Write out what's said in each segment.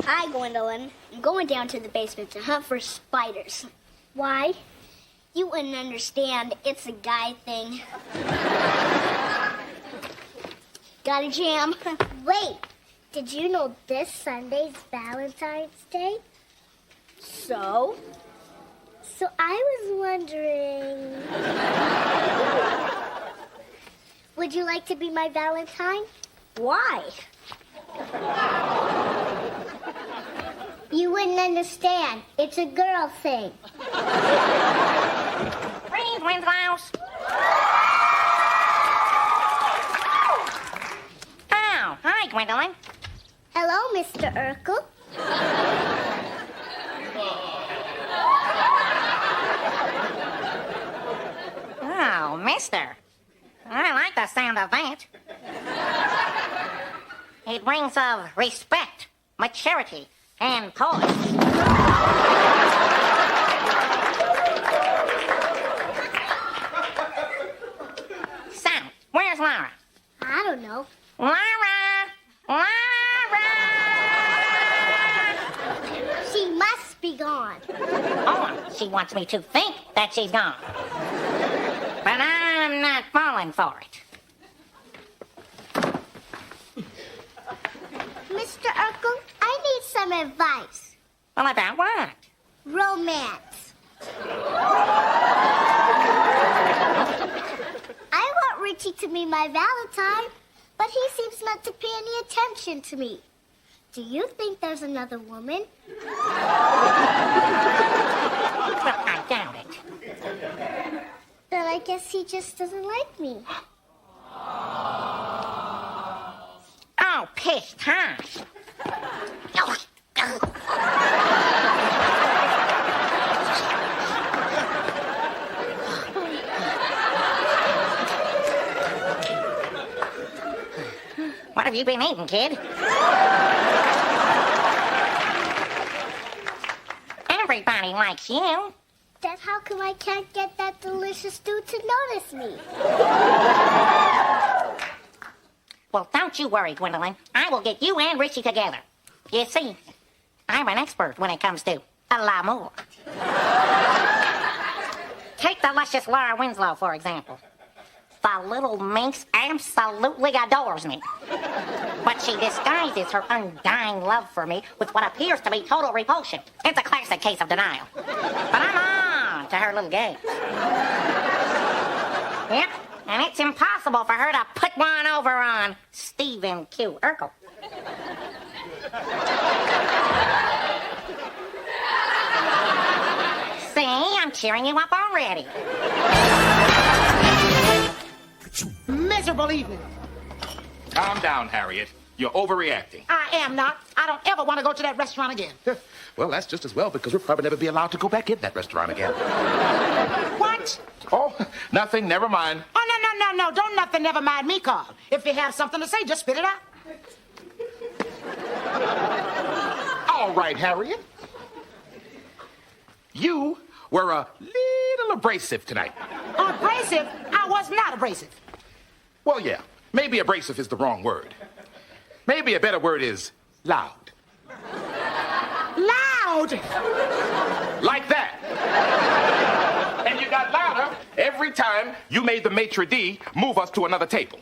Hi, Gwendolyn. I'm going down to the basement to hunt for spiders. Why? You wouldn't understand. It's a guy thing. Got a jam. Wait, did you know this Sunday's Valentine's Day? So? So I was wondering... Would you like to be my Valentine? Why? You wouldn't understand. It's a girl thing. Greetings, Winslows. Oh, hi, Gwendolyn. Hello, Mr. Urkel. Oh, mister. I like the sound of that. It rings of respect, maturity, and poise. So, where's Laura? I don't know. Laura! Laura! She must be gone. Oh, she wants me to think that she's gone. But I'm not falling for it. Mr. Urkel, I need some advice. Well, about what? Romance. I want Richie to be my Valentine, but he seems not to pay any attention to me. Do you think there's another woman? Well, I doubt it. Then I guess he just doesn't like me. Oh, pish tosh. What have you been eating, kid? Everybody likes you. Then how come I can't get that delicious dude to notice me? Well, don't you worry, Gwendolyn. I will get you and Richie together. You see, I'm an expert when it comes to l'amour. Take the luscious Laura Winslow, for example. The little minx absolutely adores me. But she disguises her undying love for me with what appears to be total repulsion. It's a classic case of denial. But I'm on to her little games. Yep, and it's impossible for her to put one over on Stephen Q. Urkel. See, I'm cheering you up already. Miserable evening. Calm down, Harriet. You're overreacting. I am not. I don't ever want to go to that restaurant again. Well, that's just as well, because we'll probably never be allowed to go back in that restaurant again. What? Oh, nothing. Never mind. Oh, no. Don't nothing never mind me, Carl. If you have something to say, just spit it out. All right, Harriet. You were a little abrasive tonight. Abrasive? I was not abrasive. Well, yeah. Maybe abrasive is the wrong word. Maybe a better word is loud. Loud? Like that. And you got louder every time you made the maitre d' move us to another table.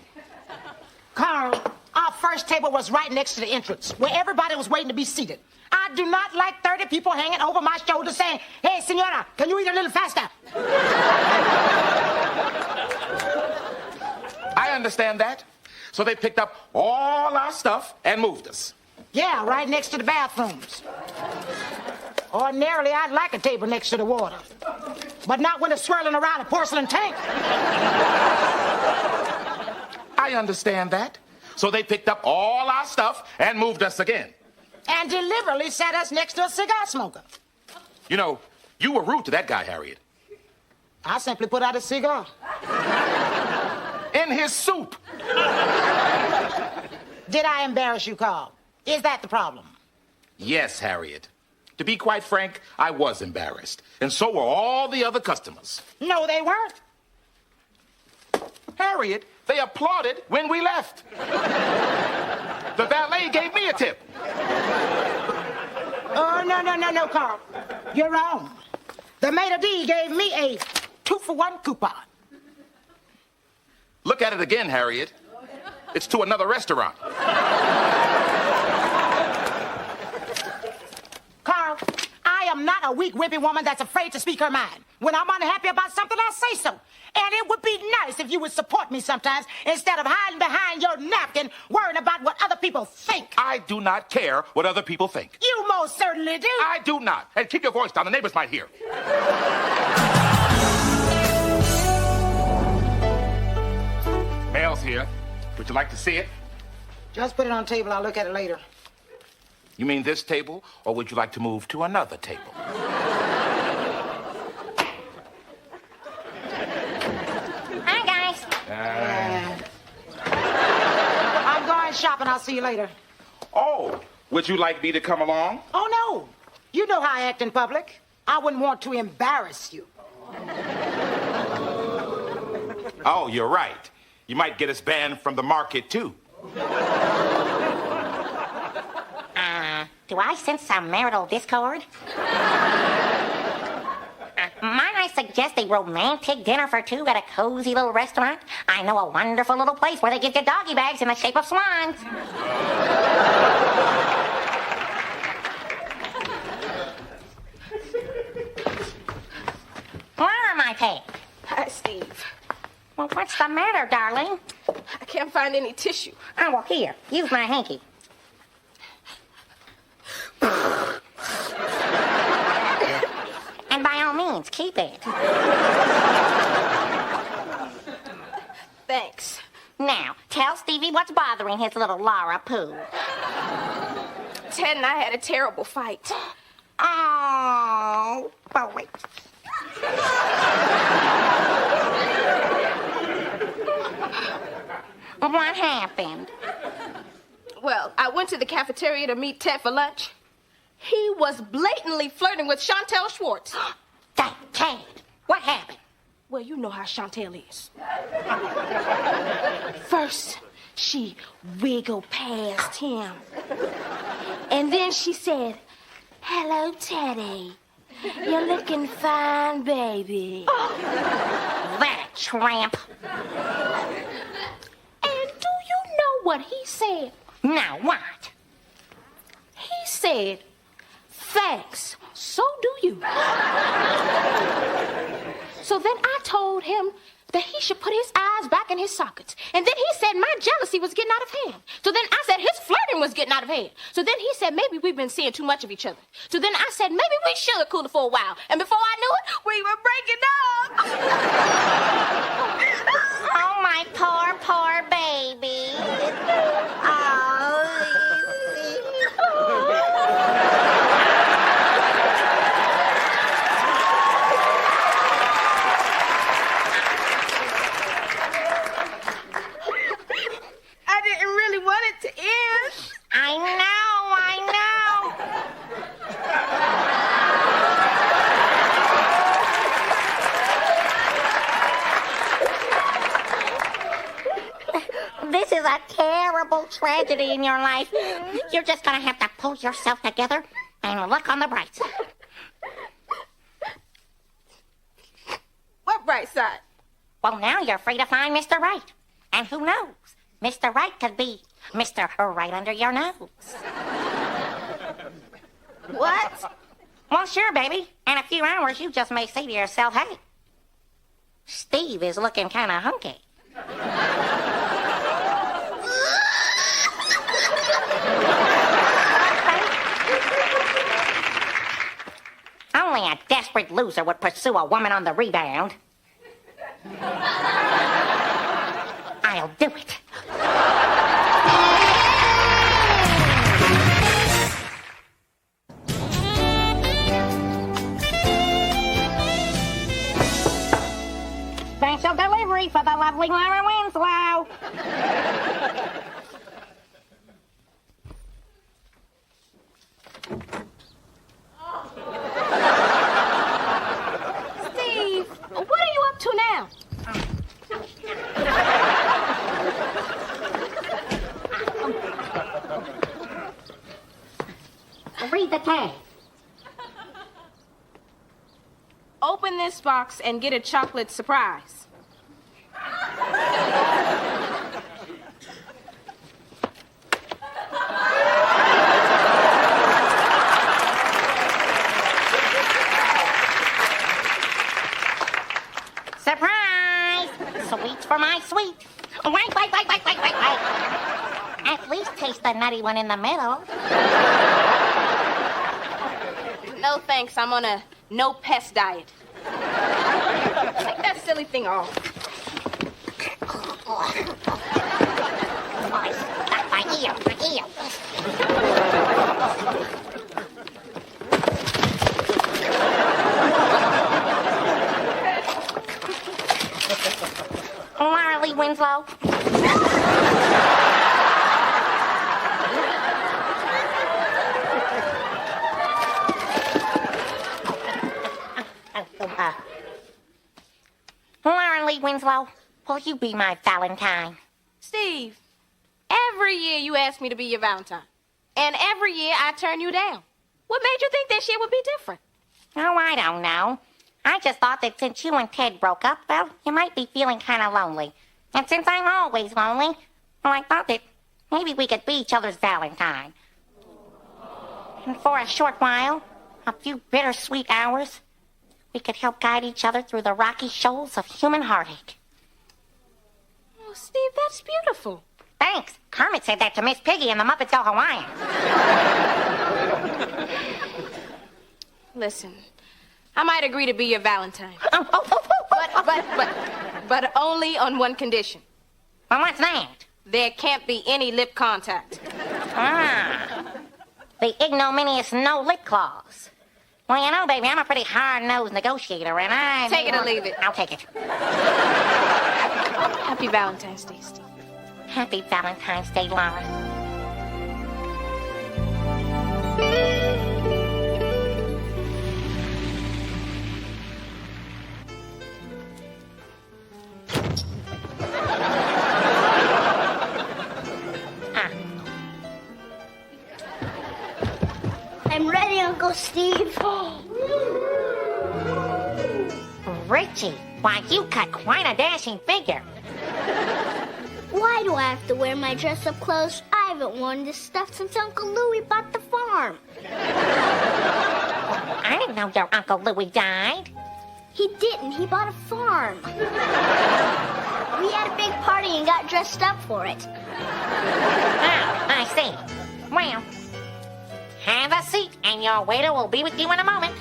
Carl, our first table was right next to the entrance, where everybody was waiting to be seated. I do not like 30 people hanging over my shoulder saying, "Hey, senora, can you eat a little faster?" I understand that. So they picked up all our stuff and moved us. Yeah, right next to the bathrooms. Ordinarily, I'd like a table next to the water, but not when it's swirling around a porcelain tank. I understand that. So they picked up all our stuff and moved us again. And deliberately sat us next to a cigar smoker. You know, you were rude to that guy, Harriet. I simply put out a cigar. In his soup. Did I embarrass you, Carl? Is that the problem? Yes, Harriet. To be quite frank, I was embarrassed. And so were all the other customers. No, they weren't. Harriet, they applauded when we left. The valet gave me a tip. No, Carl. You're wrong. The maitre d' gave me a 2-for-1 coupon. Look at it again, Harriet. It's to another restaurant. Carl, I am not a weak, wimpy woman that's afraid to speak her mind. When I'm unhappy about something, I say so. And it would be nice if you would support me sometimes instead of hiding behind your napkin, worrying about what other people think. I do not care what other people think. You most certainly do. I do not. And keep your voice down. The neighbors might hear. Mail's here. Would you like to see it? Just put it on the table. I'll look at it later. You mean this table, or would you like to move to another table? Hi, guys. I'm going shopping. I'll see you later. Oh, would you like me to come along? Oh, no. You know how I act in public. I wouldn't want to embarrass you. Oh, you're right. You might get us banned from the market, too. Do I sense some marital discord? Might I suggest a romantic dinner for two at a cozy little restaurant? I know a wonderful little place where they give you doggy bags in the shape of swans. Where are my pants? Hi, Steve. Well, what's the matter, darling? I can't find any tissue. Oh, well, here. Use my hanky. And by all means, keep it. Thanks. Now, tell Stevie what's bothering his little Laura Pooh. Ted and I had a terrible fight. Oh, boy. What happened? Well, I went to the cafeteria to meet Ted for lunch. He was blatantly flirting with Chantel Schwartz. That Ted. What happened? Well, you know how Chantel is. First, she wiggled past him. And then she said, "Hello, Teddy. You're looking fine, baby." That tramp. And do you know what he said? Now what? He said, "Thanks, so do you." So then I told him that he should put his eyes back in his sockets. And then he said my jealousy was getting out of hand. So then I said his flirting was getting out of hand. So then he said maybe we've been seeing too much of each other. So then I said maybe we should have cooled it for a while. And before I knew it, we were breaking up. Oh, my poor, poor baby. I didn't really want it to end. I know. This is a terrible tragedy in your life. You're just gonna have to pull yourself together and look on the bright side. What bright side? Well, now you're free to find Mr. Right. And who knows? Mr. Right could be Mr. Right under your nose. What? Well, sure, baby. In a few hours, you just may say to yourself, hey, Steve is looking kind of hunky. Only a desperate loser would pursue a woman on the rebound. I'll do it. Special delivery for the lovely Laura Winslow. Steve, what are you up to now? Read the tag. open this box and get a chocolate surprise. Surprise! Sweets for my sweet. Wait. At least taste the nutty one in the middle. No thanks, I'm on a no-pest diet. Take that silly thing off. My ear. Marley Winslow. Marley Winslow, will you be my Valentine? Steve, every year you ask me to be your Valentine. And every year I turn you down. What made you think this year would be different? Oh, I don't know. I just thought that since you and Ted broke up, well, you might be feeling kind of lonely. And since I'm always lonely, well, I thought that maybe we could be each other's Valentine. And for a short while, a few bittersweet hours, we could help guide each other through the rocky shoals of human heartache. Oh, Steve, that's beautiful. Thanks. Kermit said that to Miss Piggy and the Muppets Go Hawaiian. Listen, I might agree to be your Valentine. Oh. But only on one condition. Well, what's that? There can't be any lip contact. The ignominious no-lip clause. Well, you know, baby, I'm a pretty hard-nosed negotiator, and I... Take it or leave it. I'll take it. Happy Valentine's Day, Steve. Happy Valentine's Day, Laura. I'm ready, Uncle Steve. Richie, why, you cut quite a dashing figure. Why do I have to wear my dress-up clothes? I haven't worn this stuff since Uncle Louie bought the farm. I didn't know your Uncle Louie died. He didn't. He bought a farm. We had a big party and got dressed up for it. Ah, I see. Well, have a seat, and your waiter will be with you in a moment.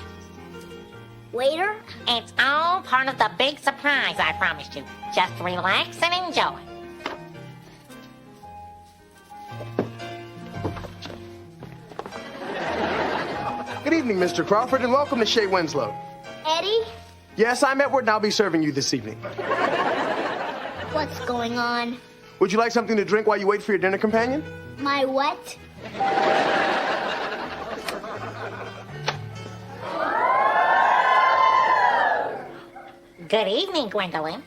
Waiter? It's all part of the big surprise I promised you. Just relax and enjoy. Good evening, Mr. Crawford, and welcome to Shea Winslow. Eddie? Yes, I'm Edward, and I'll be serving you this evening. What's going on? Would you like something to drink while you wait for your dinner companion? My what? Good evening, Gwendolyn.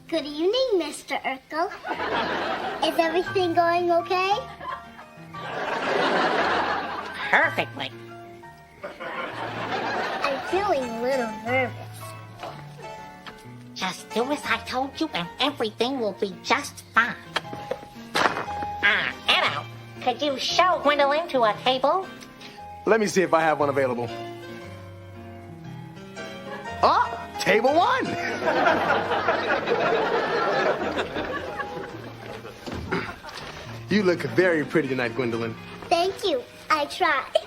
Good evening, Mr. Urkel. Is everything going okay? Perfectly. I'm feeling a little nervous. Just do as I told you, and everything will be just fine. Edo, could you show Gwendolyn to a table? Let me see if I have one available. Ah, table one. You look very pretty tonight, Gwendolyn. Thank you. I tried.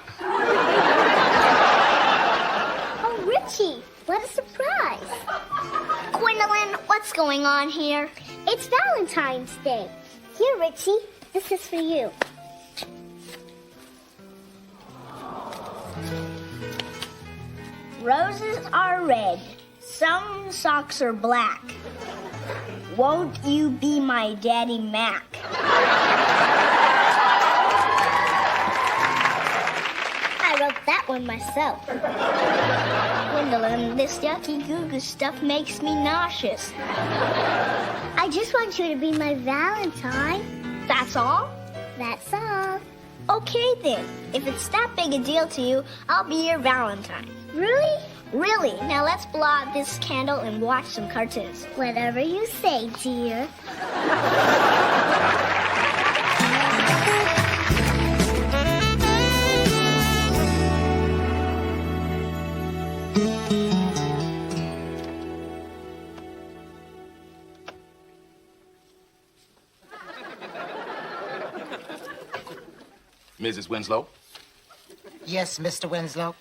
Oh, Richie, what a surprise. Gwendolyn, what's going on here? It's Valentine's Day. Here, Richie, this is for you. Roses are red. Some socks are black. Won't you be my Daddy Mac? I wrote that one myself. Gwendolyn, this yucky goo goo stuff makes me nauseous. I just want you to be my Valentine. That's all? That's all. Okay then. If it's that big a deal to you, I'll be your Valentine. Really? Really? Now let's blow out this candle and watch some cartoons. Whatever you say, dear. Mrs. Winslow, Yes, Mr. Winslow.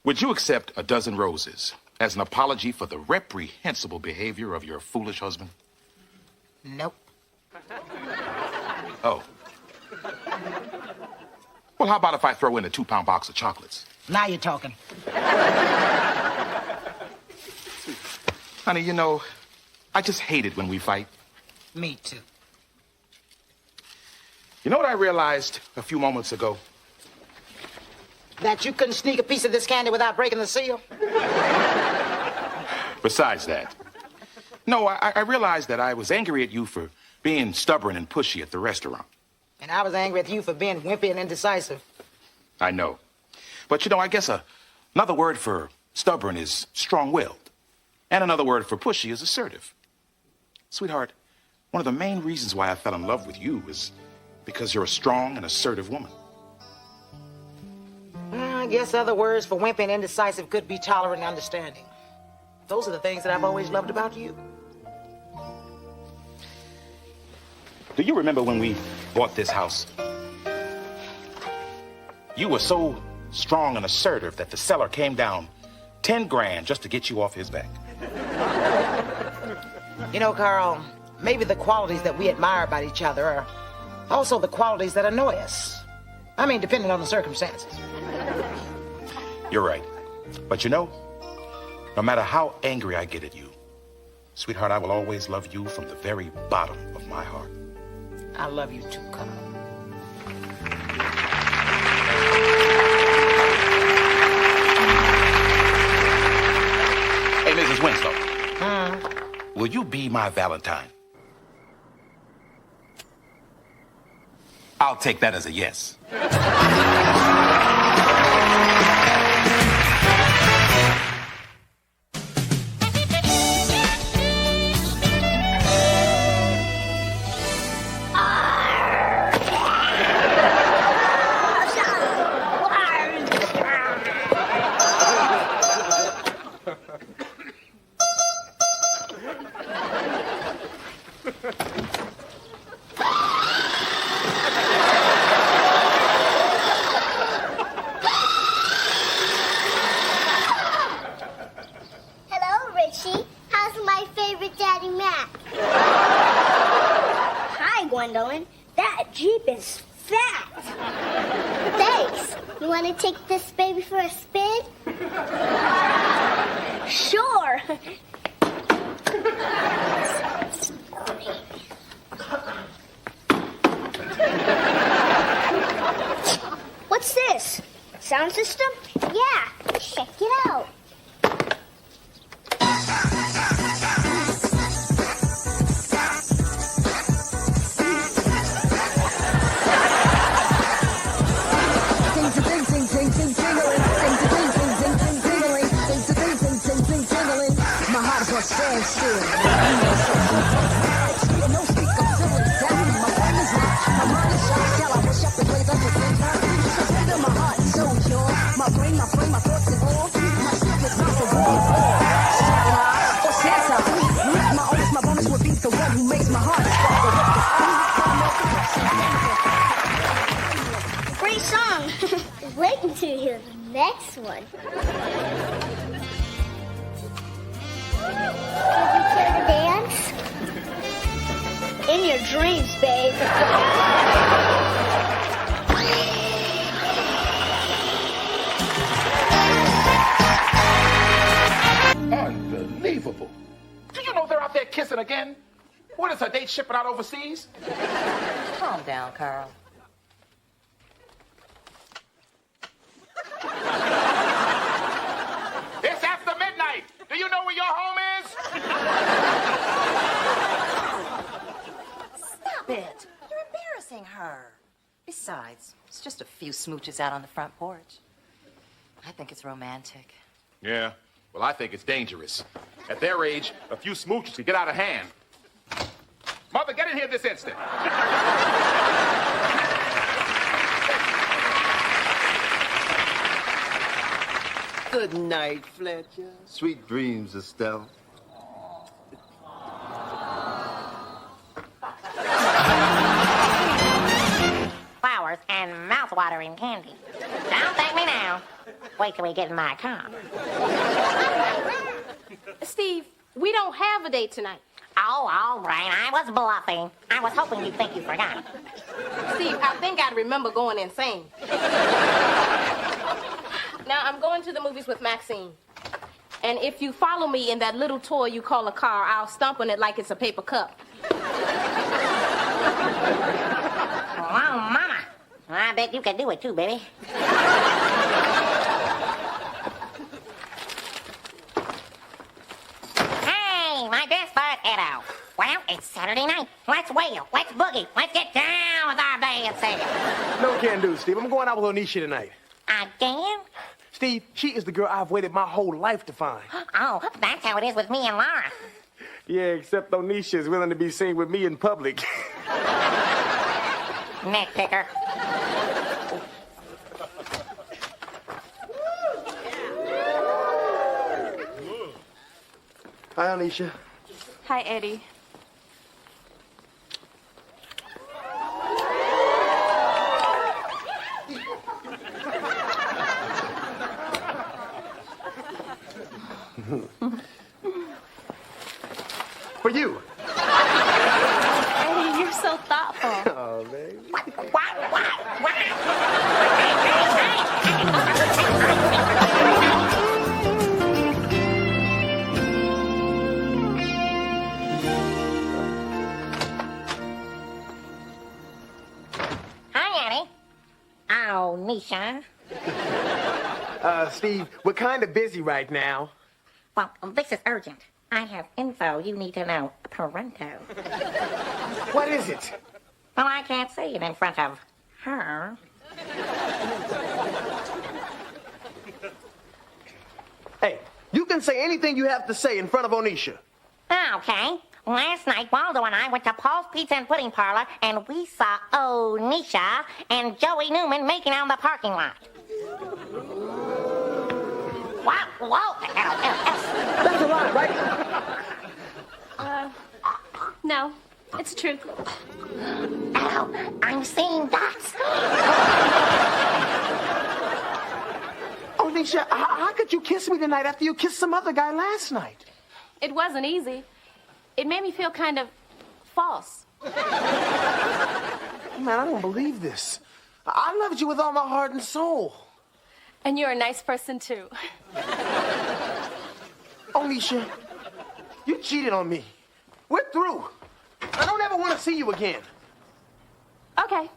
would you accept a dozen roses as an apology for the reprehensible behavior of your foolish husband? Nope. Oh. Well, how about if I throw in a 2-pound box of chocolates? Now you're talking. Honey, you know, I just hate it when we fight. Me too. You know what I realized a few moments ago? That you couldn't sneak a piece of this candy without breaking the seal? Besides that, no, I realized that I was angry at you for being stubborn and pushy at the restaurant. And I was angry at you for being wimpy and indecisive. I know. But, you know, I guess another word for stubborn is strong-willed. And another word for pushy is assertive. Sweetheart, one of the main reasons why I fell in love with you is because you're a strong and assertive woman. I guess other words for wimpy and indecisive could be tolerant and understanding. Those are the things that I've always loved about you. Do you remember when we bought this house? You were so strong and assertive that the seller came down 10 grand just to get you off his back. You know, Carl, maybe the qualities that we admire about each other are also the qualities that annoy us. I mean, depending on the circumstances. You're right. But you know, no matter how angry I get at you, sweetheart, I will always love you from the very bottom of my heart. I love you too, Carl. Hey, Mrs. Winslow. Will you be my Valentine? I'll take that as a yes. Hello, Richie. How's my favorite Daddy Mac? Hi, Gwendolyn. That Jeep is fat. Thanks. You want to take this baby for a spin? Sure. What's this? Sound system? Yeah, check it out. Great song. Wait until you hear the next one. Would you care to dance? In your dreams, babe. Unbelievable. Do you know they're out there kissing again? What is her date shipping out overseas? Calm down, Carl. It's after midnight. Do you know where your home is? Stop it. You're embarrassing her. Besides, it's just a few smooches out on the front porch. I think it's romantic. Yeah, well, I think it's dangerous. At their age, a few smooches could get out of hand. Mother, get in here this instant. Good night, Fletcher. Sweet dreams, Estelle. Flowers and mouth-watering candy. Don't thank me now. Wait till we get in my car. Steve, we don't have a date tonight. Oh, all right. I was bluffing. I was hoping you'd think you forgot. Steve, I think I'd remember going insane. Now, I'm going to the movies with Maxine. And if you follow me in that little toy you call a car, I'll stomp on it like it's a paper cup. Oh, Mama. I bet you can do it too, baby. Hey, my best bud, Edo. Well, it's Saturday night. Let's wail. Let's boogie. Let's get down with our band singing. No can do, Steve. I'm going out with Onisha tonight. Again? Steve, she is the girl I've waited my whole life to find. Oh, that's how it is with me and Laura. Yeah, except Onisha is willing to be seen with me in public. Nitpicker. Hi, Onisha. Hi, Eddie. For you. Eddie, you're so thoughtful. Oh, baby. Hi, Eddie. Oh, Nisha. Steve, we're kind of busy right now. Well, this is urgent. I have info you need to know pronto. What is it? Well, I can't say it in front of her. Hey, you can say anything you have to say in front of Onisha. Okay. Last night, Waldo and I went to Paul's Pizza and Pudding Parlor, and we saw Onisha and Joey Newman making out in the parking lot. Wow, whoa, That's a lie, right? No, it's true. Ow, I'm seeing dots. Onisha, how could you kiss me tonight after you kissed some other guy last night? It wasn't easy. It made me feel kind of false. Man, I don't believe this. I loved you with all my heart and soul. And you're a nice person, too. Onisha, you cheated on me. We're through. I don't ever want to see you again. Okay.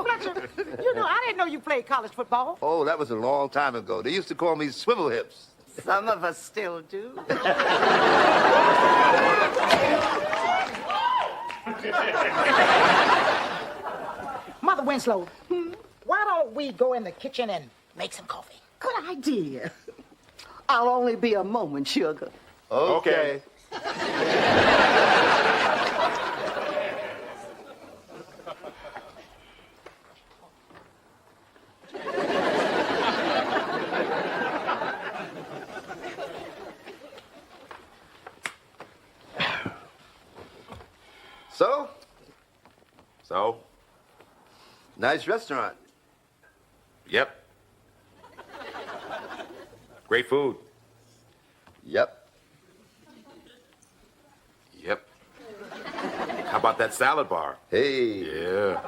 Fletcher, you know, I didn't know you played college football. Oh, that was a long time ago. They used to call me Swivel Hips. Some of us still do. Mother Winslow, why don't we go in the kitchen and make some coffee? Good idea. I'll only be a moment, sugar. Okay. So? Nice restaurant. Yep. Great food. Yep. Yep. How about that salad bar? Hey. Yeah.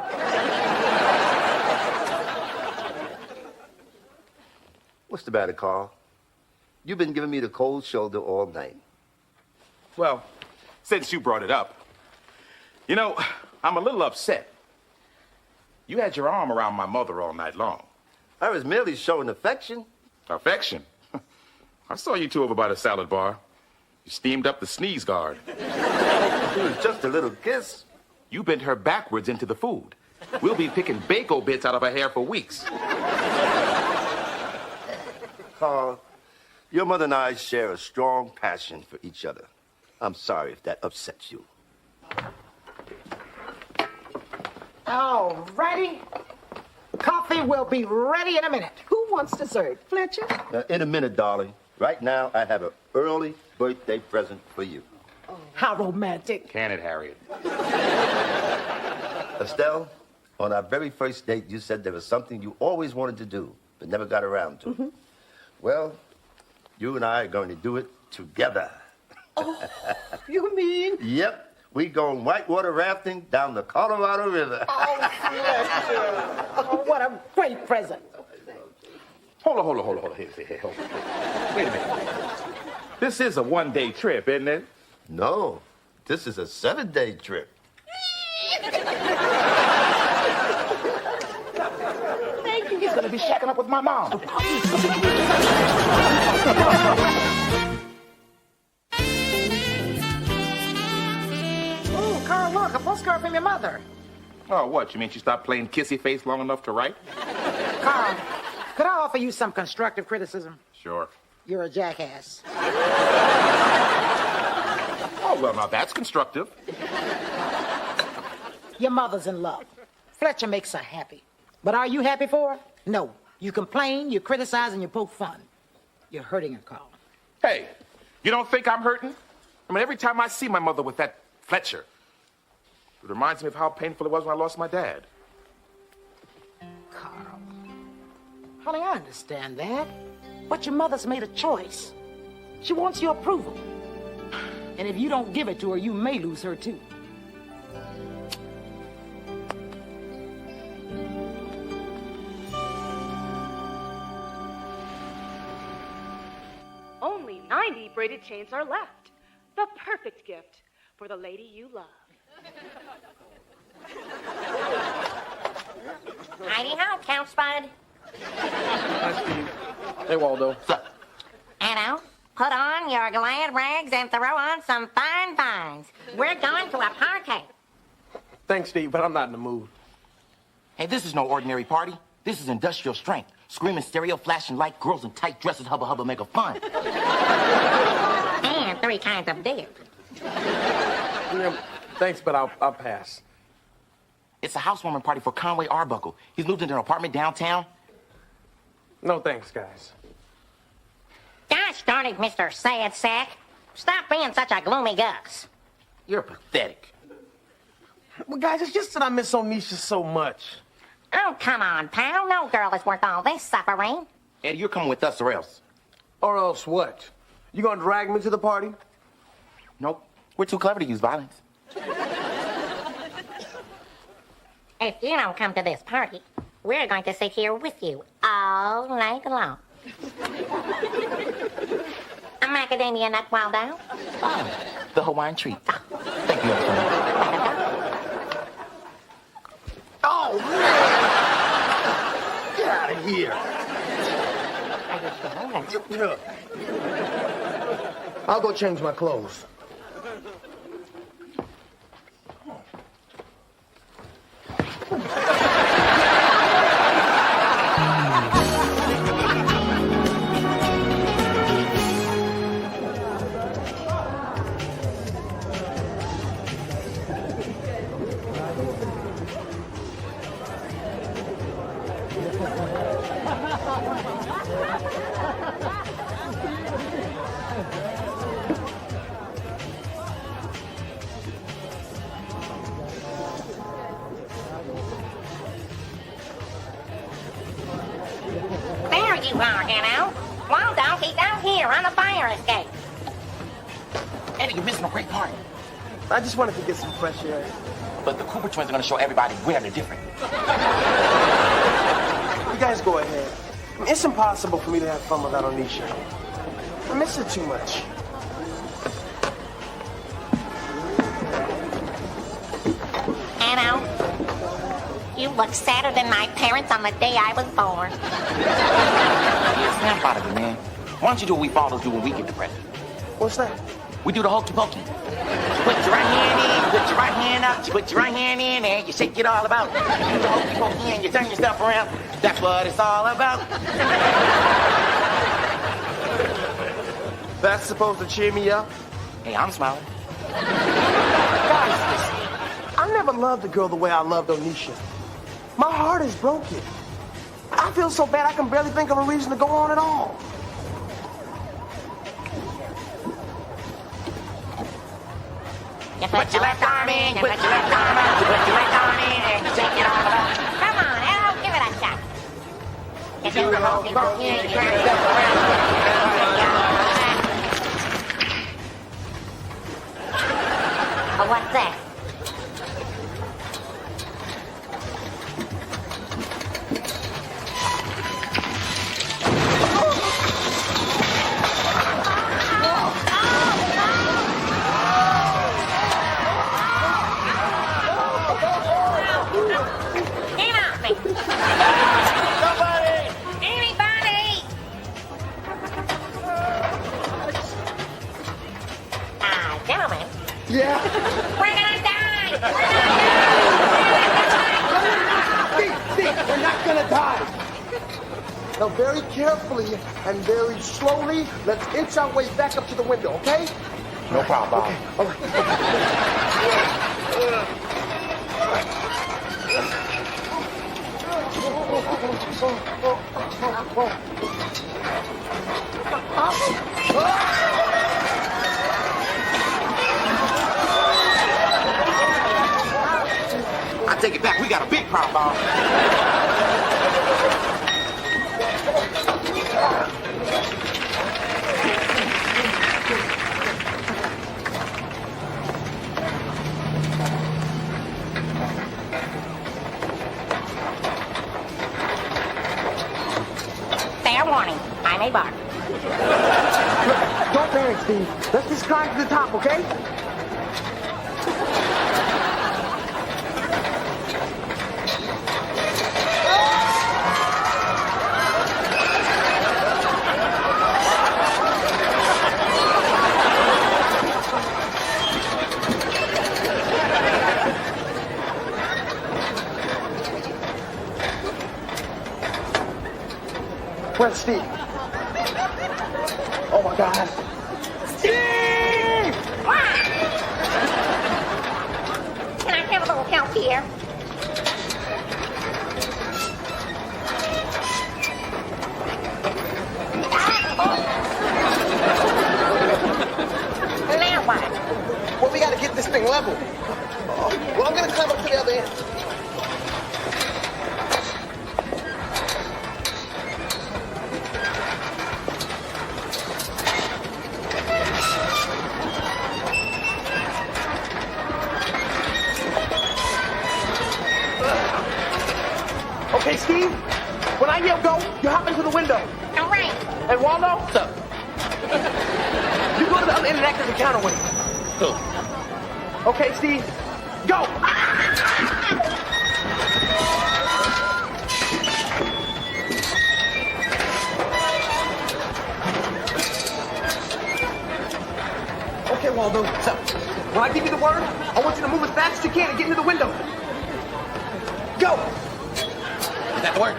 What's the matter, Carl? You've been giving me the cold shoulder all night. Well, since you brought it up, you know, I'm a little upset. You had your arm around my mother all night long. I was merely showing affection. Affection? I saw you two over by the salad bar. You steamed up the sneeze guard. It was just a little kiss. You bent her backwards into the food. We'll be picking bacon bits out of her hair for weeks. Carl, your mother and I share a strong passion for each other. I'm sorry if that upsets you. All righty. Coffee will be ready in a minute. Who wants dessert? Fletcher? In a minute, darling. Right now, I have an early birthday present for you. How romantic. Can it, Harriet? Estelle, on our very first date, you said there was something you always wanted to do, but never got around to. Mm-hmm. Well, you and I are going to do it together. Oh, you mean? Yep. We going whitewater rafting down the Colorado River. Oh, Fletcher. Oh, what a great present. Hold on. Here. Wait a minute. This is a one-day trip, isn't it? No, this is a 7-day trip. Thank you. He's going to be shacking up with my mom. Oh, Carl, look, a postcard from your mother. Oh, what? You mean she stopped playing kissy face long enough to write? Carl, could I offer you some constructive criticism? Sure. You're a jackass. Oh, well, now that's constructive. Your mother's in love. Fletcher makes her happy. But are you happy for her? No. You complain, you criticize, and you poke fun. You're hurting her, Carl. Hey, you don't think I'm hurting? I mean, every time I see my mother with that Fletcher, it reminds me of how painful it was when I lost my dad. Carl. Honey, I understand that. But your mother's made a choice. She wants your approval. And if you don't give it to her, you may lose her, too. Only 90 braided chains are left. The perfect gift for the lady you love. Heidi ho, Count Spud. Hi, Steve. Hey, Waldo. Anno, put on your glad rags and throw on some fine finds. We're going to a party. Thanks, Steve, but I'm not in the mood. Hey, this is no ordinary party. This is industrial strength. Screaming stereo, flashing light, girls in tight dresses, hubba hubba, make a fun. And 3 kinds of dip. Yeah, thanks, but I'll pass. It's a housewarming party for Conway Arbuckle. He's moved into an apartment downtown. No thanks, guys. Gosh darn it, Mr. Sad Sack. Stop being such a gloomy Gus. You're pathetic. Well, guys, it's just that I miss Onisha so much. Oh, come on, pal. No girl is worth all this suffering. Eddie, you're coming with us or else. Or else what? You gonna drag me to the party? Nope. We're too clever to use violence. If you don't come to this party, we're going to sit here with you all night long. A macadamia nut, Waldo. Oh, the Hawaiian treat. Thank you, Oh, man! Get out of here. I'll go change my clothes. There you are, Anno. Waldo, he's out here on the fire escape. Eddie, you're missing a great party. I just wanted to get some fresh air. But the Cooper twins are going to show everybody where they're different. You guys go ahead. It's impossible for me to have fun without Onisha. I miss her too much. Anno, you look sadder than my parents on the day I was born. Snap out of it, man. Why don't you do what we fathers do when we get depressed? What's that? We do the hokey pokey. You put your right hand in, you put your right hand up, you put your right hand in, and you shake it all about. You do the hokey pokey and you turn yourself around. That's what it's all about. That's supposed to cheer me up? Hey, I'm smiling. Guys, listen. I never loved a girl the way I loved Onisha. My heart is broken. I feel so bad I can barely think of a reason to go on at all. You put your left arm in, you put your left arm out, you put your left arm in, and you shake it all about. Come on, Elmo, give it a shot. You do the hokey pokey and you turn yourself around. Oh, what's that? Yeah? We're gonna die! Steve, we're not gonna die. Now, very carefully and very slowly, let's inch our way back up to the window, okay? No problem, Bob. Okay, all I take it back. We got a big problem, Bob. Fair warning, I'm a bark. Don't panic, Steve. Let's just climb to the top, okay? Where's Steve? Oh my God. Steve! Can I have a little help here? Now what? Well, we gotta get this thing level. Well, I'm gonna climb up to the other end. Okay, Steve, when I yell go, you hop into the window. All right. And Waldo, what's up? You go to the other end and act as a counterweight. Cool. Okay, Steve, go! Okay, Waldo, what's up? When I give you the word, I want you to move as fast as you can and get into the window. Go! Is that the word?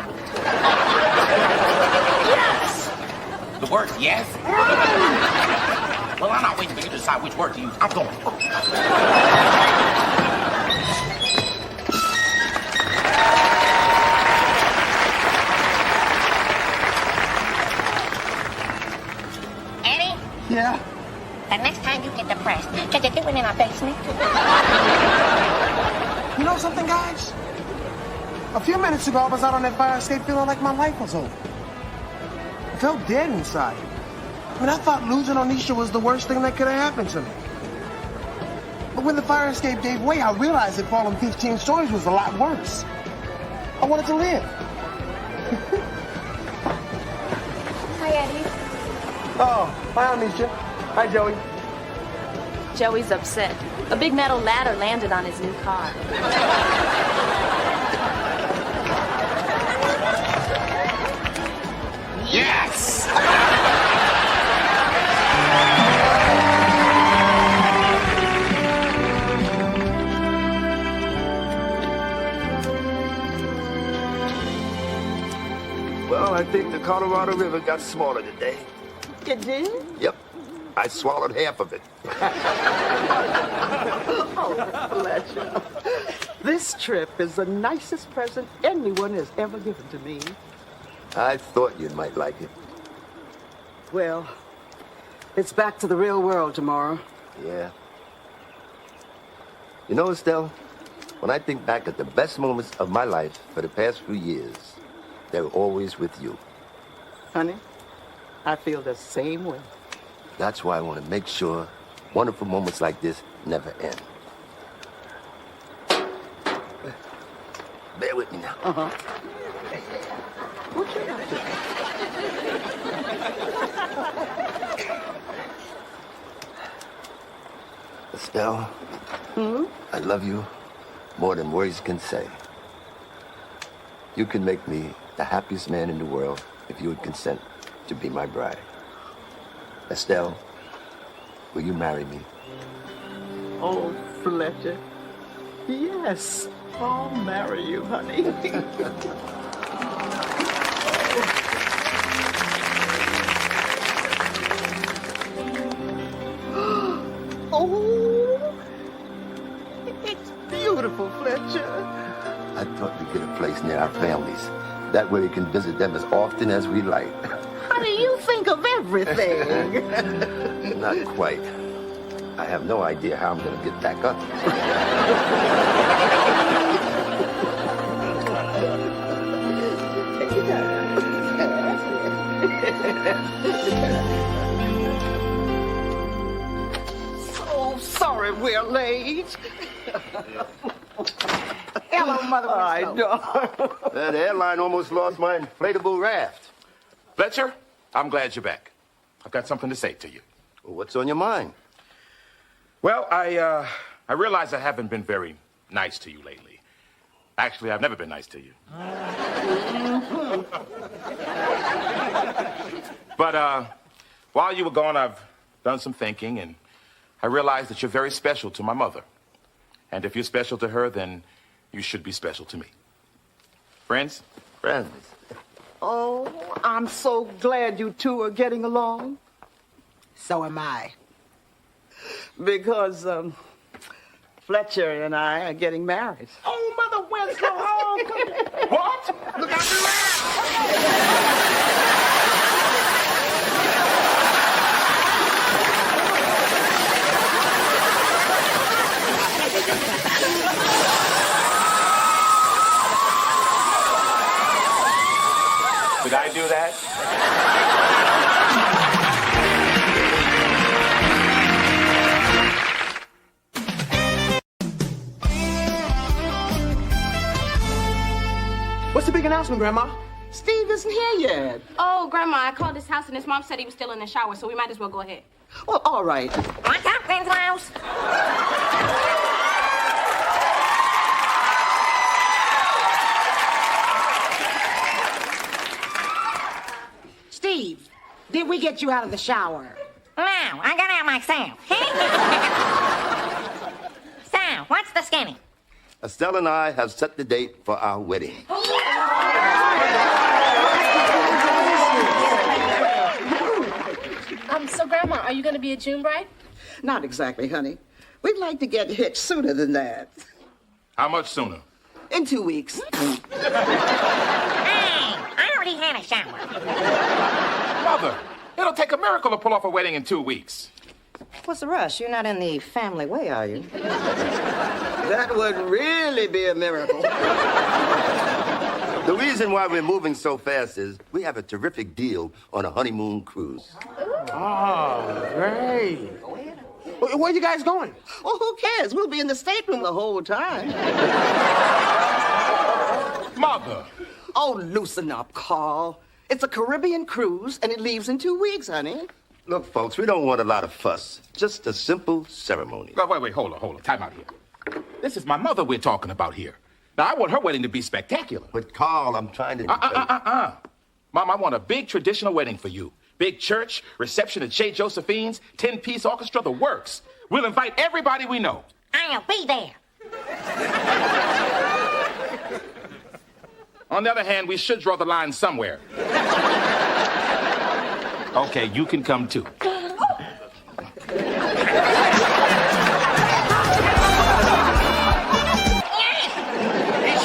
Yes! The word's yes? Well, I'm not waiting for you to decide which word to use. I'm going. Eddie, Yeah? the next time you get depressed, could you do it in our basement? You know something, guys? A few minutes ago, I was out on that fire escape feeling like my life was over. I felt dead inside. I mean, I thought losing Onisha was the worst thing that could have happened to me. But when the fire escape gave way, I realized that falling 15 stories was a lot worse. I wanted to live. Hi, Eddie. Oh, hi, Onisha. Hi, Joey. Joey's upset. A big metal ladder landed on his new car. Yes! Well, I think the Colorado River got smaller today. It did? Yep. I swallowed half of it. Oh, Fletcher. This trip is the nicest present anyone has ever given to me. I thought you might like it. Well, it's back to the real world tomorrow. Yeah. You know, Estelle, when I think back at the best moments of my life for the past few years, they were always with you. Honey, I feel the same way. That's why I want to make sure wonderful moments like this never end. Bear with me now. Uh-huh. What you up to? Estelle, I love you more than words can say. You can make me the happiest man in the world if you would consent to be my bride. Estelle, will you marry me? Oh, Fletcher. Yes, I'll marry you, honey. Oh, it's beautiful, Fletcher. I thought we'd get a place near our families. That way we can visit them as often as we like. How do you think of everything? Not quite. I have no idea how I'm going to get back up. So sorry we're late. Hello, Mother I Winslow. know. That airline almost lost my inflatable raft. Fletcher, I'm glad you're back. I've got something to say to you. Well, what's on your mind? Well, I realize I haven't been very nice to you lately. Actually, I've never been nice to you. But while you were gone, I've done some thinking, and I realized that you're very special to my mother. And if you're special to her, then you should be special to me. Friends? Friends. Oh, I'm so glad you two are getting along. So am I. Because Fletcher and I are getting married. Oh, Mother Winslow. Oh, What? look out the raft. Did I do that? What's the big announcement, Grandma? Steve isn't here yet. Oh, Grandma, I called his house and his mom said he was still in the shower, so we might as well go ahead. Well, all right. Watch out, Winslows. Steve, did we get you out of the shower? No, I got out myself. So, what's the skinny? Estelle and I have set the date for our wedding. So, Grandma, are you going to be a June bride? Not exactly, honey. We'd like to get hitched sooner than that. How much sooner? In 2 weeks. Hey, I already had a shower. Mother, it'll take a miracle to pull off a wedding in 2 weeks. What's the rush? You're not in the family way, are you? That would really be a miracle. The reason why we're moving so fast is we have a terrific deal on a honeymoon cruise. Oh, great. Where you guys going? Well, who cares? We'll be in the stateroom the whole time. Mother. Oh, loosen up, Carl. It's a Caribbean cruise, and it leaves in 2 weeks, honey. Look, folks, we don't want a lot of fuss. Just a simple ceremony. Wait, hold on. Time out here. This is my mother we're talking about here. Now, I want her wedding to be spectacular. But, Carl, I'm trying to... Mom, I want a big traditional wedding for you. Big church, reception at J. Josephine's, 10-piece orchestra, the works. We'll invite everybody we know. I'll be there. On the other hand, we should draw the line somewhere. Okay, you can come too. He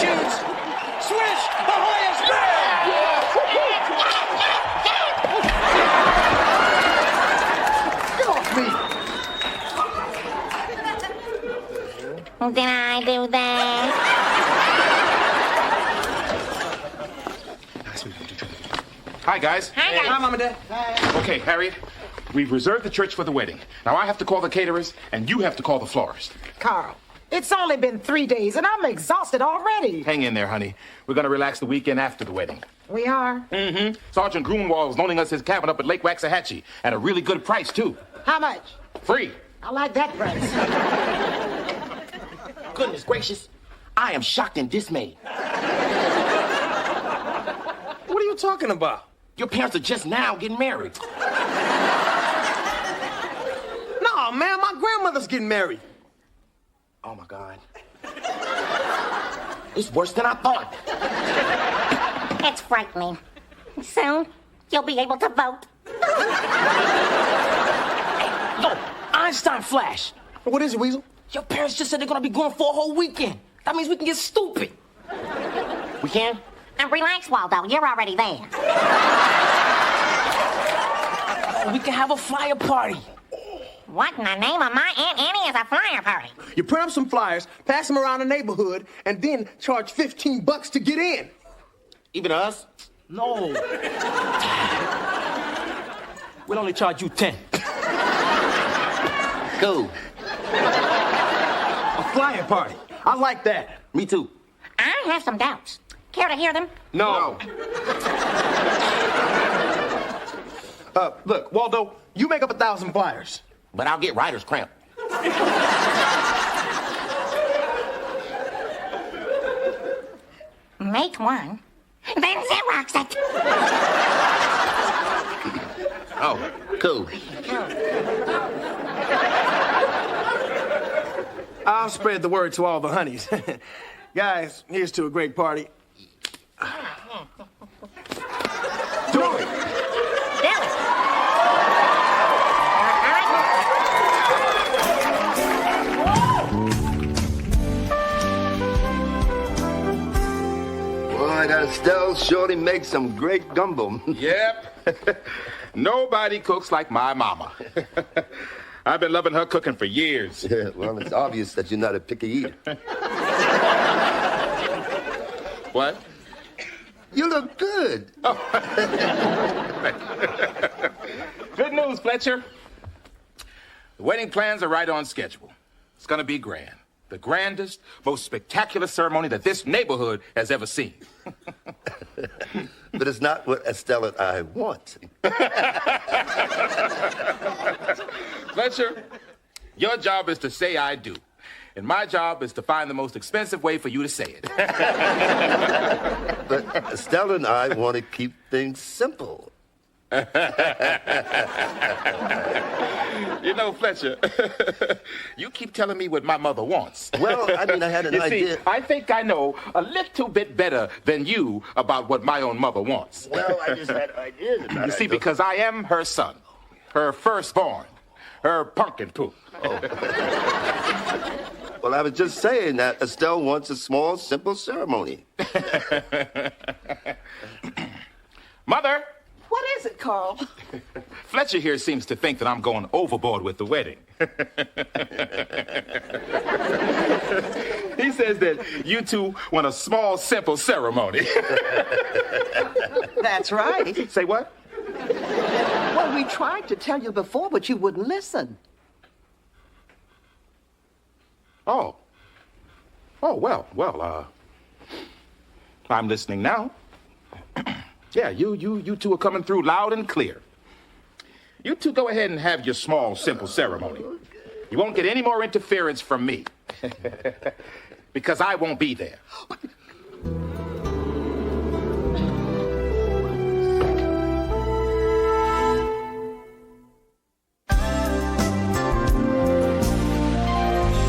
shoots. Swish. Ahoy is Get off me! Did I do that? Hi, guys. Hi, guys. Hi, Mom and Dad. Okay, Harriet, we've reserved the church for the wedding. Now I have to call the caterers, and you have to call the florist. Carl, it's only been 3 days, and I'm exhausted already. Hang in there, honey. We're going to relax the weekend after the wedding. We are? Mm-hmm. Sergeant Grunwald's loaning us his cabin up at Lake Waxahachie at a really good price, too. How much? Free. I like that price. Goodness gracious. I am shocked and dismayed. What are you talking about? Your parents are just now getting married. No, man, my grandmother's getting married. Oh, my God. It's worse than I thought. It's frightening. Soon, you'll be able to vote. No, Einstein Flash. What is it, Weasel? Your parents just said they're going to be going for a whole weekend. That means we can get stupid. We can? And relax, Waldo. You're already there. We can have a flyer party. What in the name of my Aunt Annie is a flyer party? You print up some flyers, pass them around the neighborhood, and then charge $15 to get in. Even us? No. We'll only charge you 10. Go. A flyer party. I like that. Me too. I have some doubts. Care to hear them? No. Look, Waldo, you make up 1,000 flyers. But I'll get writer's cramp. Make one, then Xerox it. Oh, cool. I'll spread the word to all the honeys. Guys, here's to a great party. Do it. Boy, that Estelle shorty makes some great gumbo. Yep. Nobody cooks like my mama. I've been loving her cooking for years. Yeah, well, it's obvious that you're not a picky eater. What? You look good. Oh. Good news, Fletcher. The wedding plans are right on schedule. It's going to be grand. The grandest, most spectacular ceremony that this neighborhood has ever seen. But it's not what Estelle and I want. Fletcher, your job is to say I do. And my job is to find the most expensive way for you to say it. But Estelle and I want to keep things simple. You know, Fletcher, you keep telling me what my mother wants. Well, I mean, I had an idea. See, I think I know a little bit better than you about what my own mother wants. Well, I just had ideas about it. You see, because I am her son, her firstborn, her pumpkin poop. Oh. Well, I was just saying that Estelle wants a small, simple ceremony. Mother! What is it, Carl? Fletcher here seems to think that I'm going overboard with the wedding. He says that you two want a small, simple ceremony. That's right. Say what? Well, we tried to tell you before, but you wouldn't listen. Oh. Oh, well, I'm listening now. Yeah, you two are coming through loud and clear. You two go ahead and have your small, simple ceremony. You won't get any more interference from me. Because I won't be there.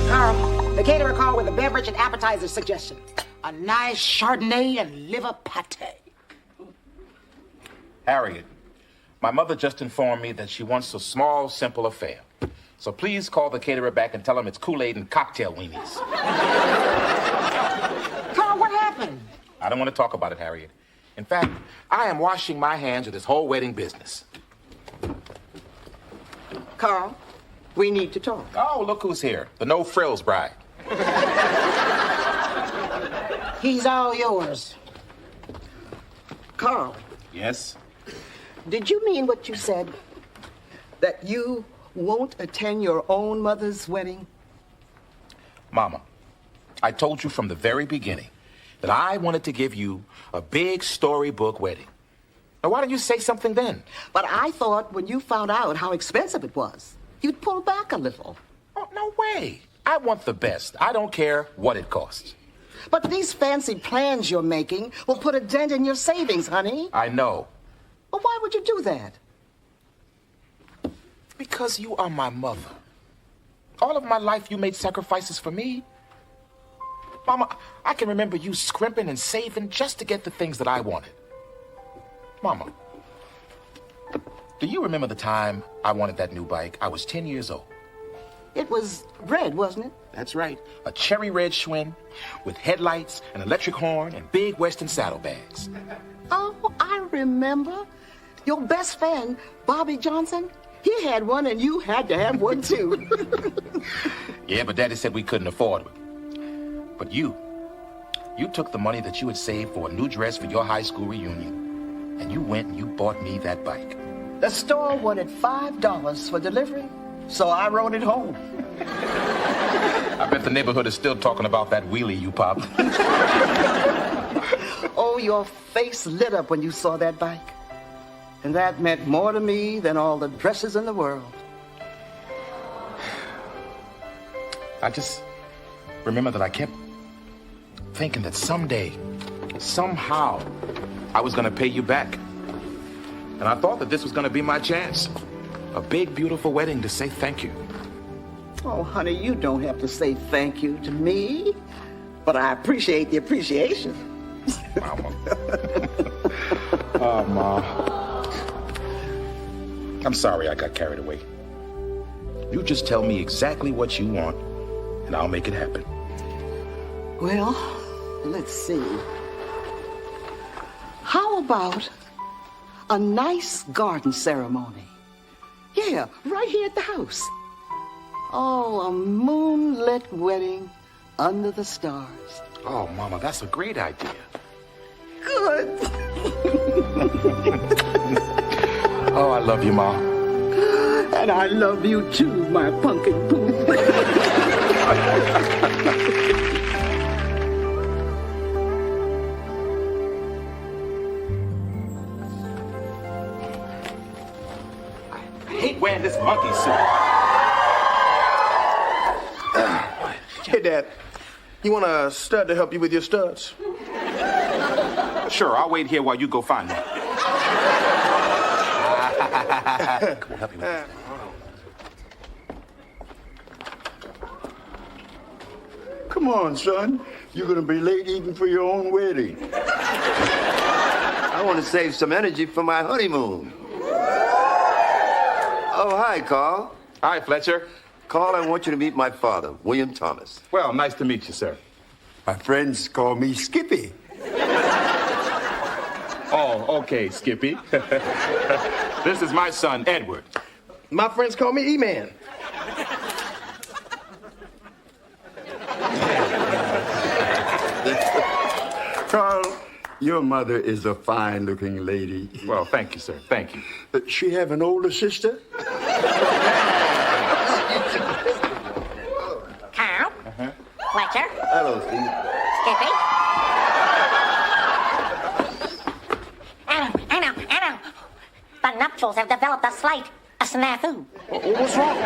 Carl, the caterer called with a beverage and appetizer suggestion. A nice Chardonnay and liver pate. Harriet, my mother just informed me that she wants a small, simple affair. So please call the caterer back and tell him it's Kool-Aid and cocktail weenies. Carl, what happened? I don't want to talk about it, Harriet. In fact, I am washing my hands of this whole wedding business. Carl, we need to talk. Oh, look who's here. The no-frills bride. He's all yours. Carl. Yes? Did you mean what you said? That you won't attend your own mother's wedding? Mama, I told you from the very beginning that I wanted to give you a big storybook wedding. Now, why didn't you say something then? But I thought when you found out how expensive it was, you'd pull back a little. Oh, no way. I want the best. I don't care what it costs. But these fancy plans you're making will put a dent in your savings, honey. I know. Well, why would you do that? Because you are my mother. All of my life you made sacrifices for me. Mama, I can remember you scrimping and saving just to get the things that I wanted. Mama, do you remember the time I wanted that new bike? I was 10 years old. It was red, wasn't it? That's right. A cherry red Schwinn with headlights, an electric horn, and big Western saddlebags. Oh, I remember. Your best friend, Bobby Johnson, he had one and you had to have one too. Yeah, but Daddy said we couldn't afford it. But you took the money that you had saved for a new dress for your high school reunion, and you went and you bought me that bike. The store wanted $5 for delivery, so I rode it home. I bet the neighborhood is still talking about that wheelie you popped. Oh, your face lit up when you saw that bike. And that meant more to me than all the dresses in the world. I just remember that I kept thinking that someday, somehow, I was going to pay you back. And I thought that this was going to be my chance. A big, beautiful wedding to say thank you. Oh, honey, you don't have to say thank you to me. But I appreciate the appreciation. Mama. Oh, Ma. I'm sorry I got carried away. You just tell me exactly what you want, and I'll make it happen. Well, let's see. How about a nice garden ceremony? Yeah, right here at the house. Oh, a moonlit wedding under the stars. Oh, Mama, that's a great idea. Good. Oh, I love you, Ma. And I love you too, my pumpkin poo. I hate wearing this monkey suit. Hey, Dad, you want a stud to help you with your studs? Sure, I'll wait here while you go find them. Come on, help me with this. Come on, son. You're gonna be late even for your own wedding. I want to save some energy for my honeymoon. Oh, hi, Carl. Hi, Fletcher. Carl, I want you to meet my father, William Thomas. Well, nice to meet you, sir. My friends call me Skippy. Oh, okay, Skippy. This is my son, Edward. My friends call me E-Man. Carl, your mother is a fine-looking lady. Well, thank you, sir. Thank you. She have an older sister? Carl? Fletcher? Hello, Steve. Skippy? Anna. The nuptials have developed a snafu. What's wrong?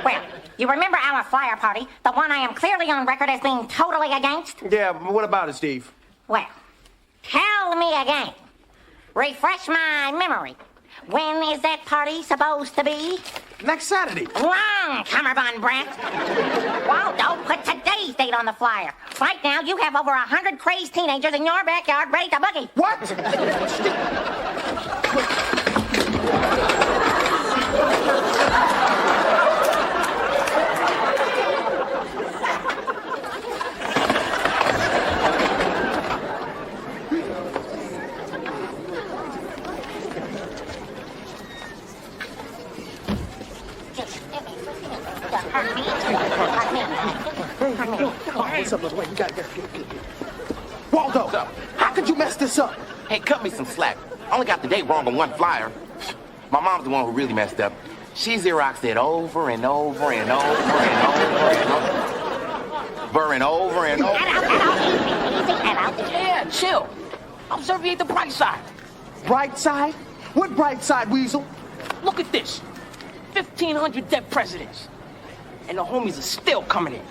Well, you remember our flyer party, the one I am clearly on record as being totally against? Yeah, but what about it, Steve? Well, tell me again. Refresh my memory. When is that party supposed to be? Next Saturday. Wrong, cummerbund brat. Waldo, put today's date on the flyer. Right now, you have over 100 crazed teenagers in your backyard ready to boogie. What? What's up, little boy? You got Waldo, how could you mess this up? Hey, cut me some slack. I only got the date wrong on one flyer. My mom's the one who really messed up. She Xeroxed it over and over and over and over and over and over. Yeah, chill. Observe the bright side. Bright side? What bright side, Weasel? Look at this. 1,500 dead presidents. And the homies are still coming in.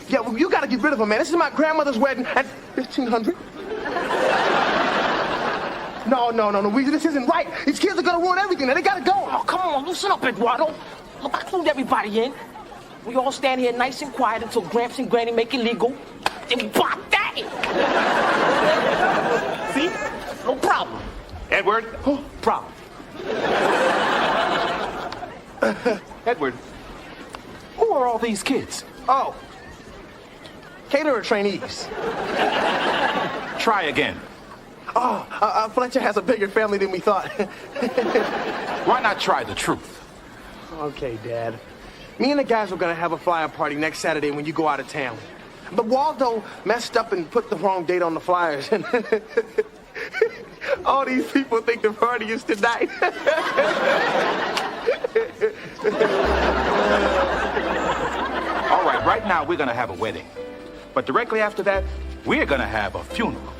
Yeah, well, you gotta get rid of them, man. This is my grandmother's wedding at 1,500. No, Weasel, this isn't right. These kids are gonna ruin everything. They gotta go. Oh, come on, loosen up, Eduardo. Look, I clued everybody in. We all stand here nice and quiet until Gramps and Granny make it legal. Then we pop that. See? No problem. Edward? Oh, problem. Edward, Who are all these kids? Oh, caterer trainees. Try again. Oh, Fletcher has a bigger family than we thought. Why not try the truth? Okay, Dad. Me and the guys were gonna have a flyer party next Saturday when you go out of town. But Waldo messed up and put the wrong date on the flyers. All these people think the party is tonight. All right, right now we're gonna have a wedding. But directly after that, we're gonna have a funeral.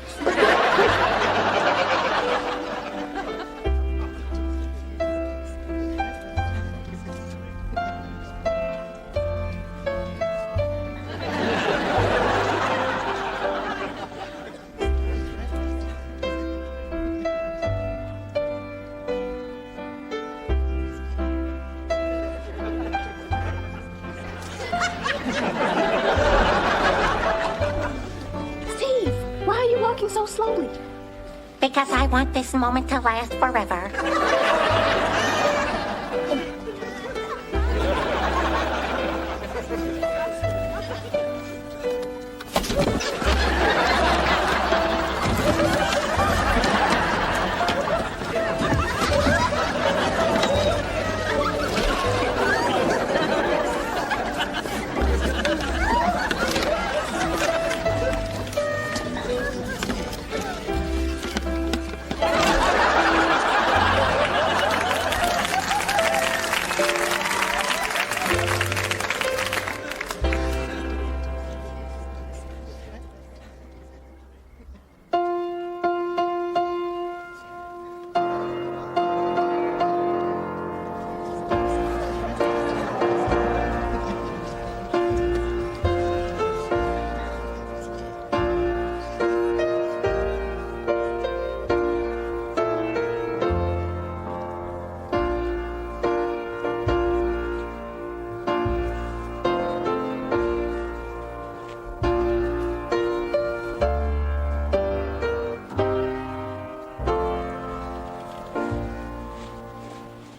Steve, why are you walking so slowly? Because I want this moment to last forever.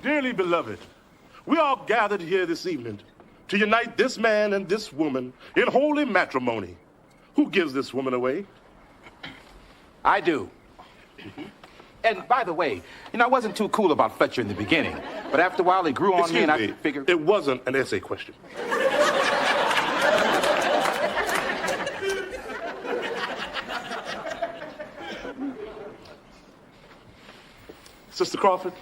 Dearly beloved, we are gathered here this evening to unite this man and this woman in holy matrimony. Who gives this woman away? I do. And by the way, I wasn't too cool about Fletcher in the beginning, but after a while he grew on me and I figured... It wasn't an essay question. Sister Crawford?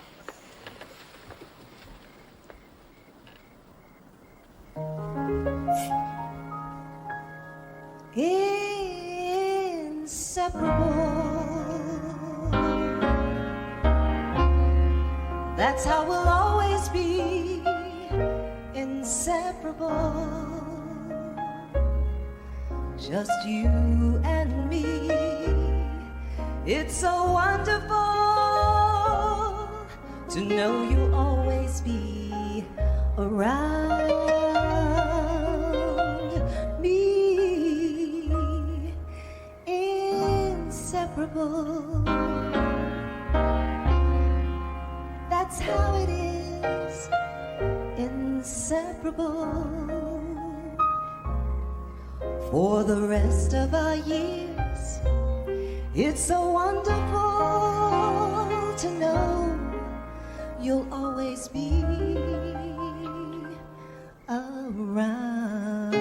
Inseparable. That's how we'll always be. Inseparable. Just you and me. It's so wonderful to know you'll always be around me, inseparable. That's how it is, inseparable. For the rest of our years, it's so wonderful to know you'll always be around.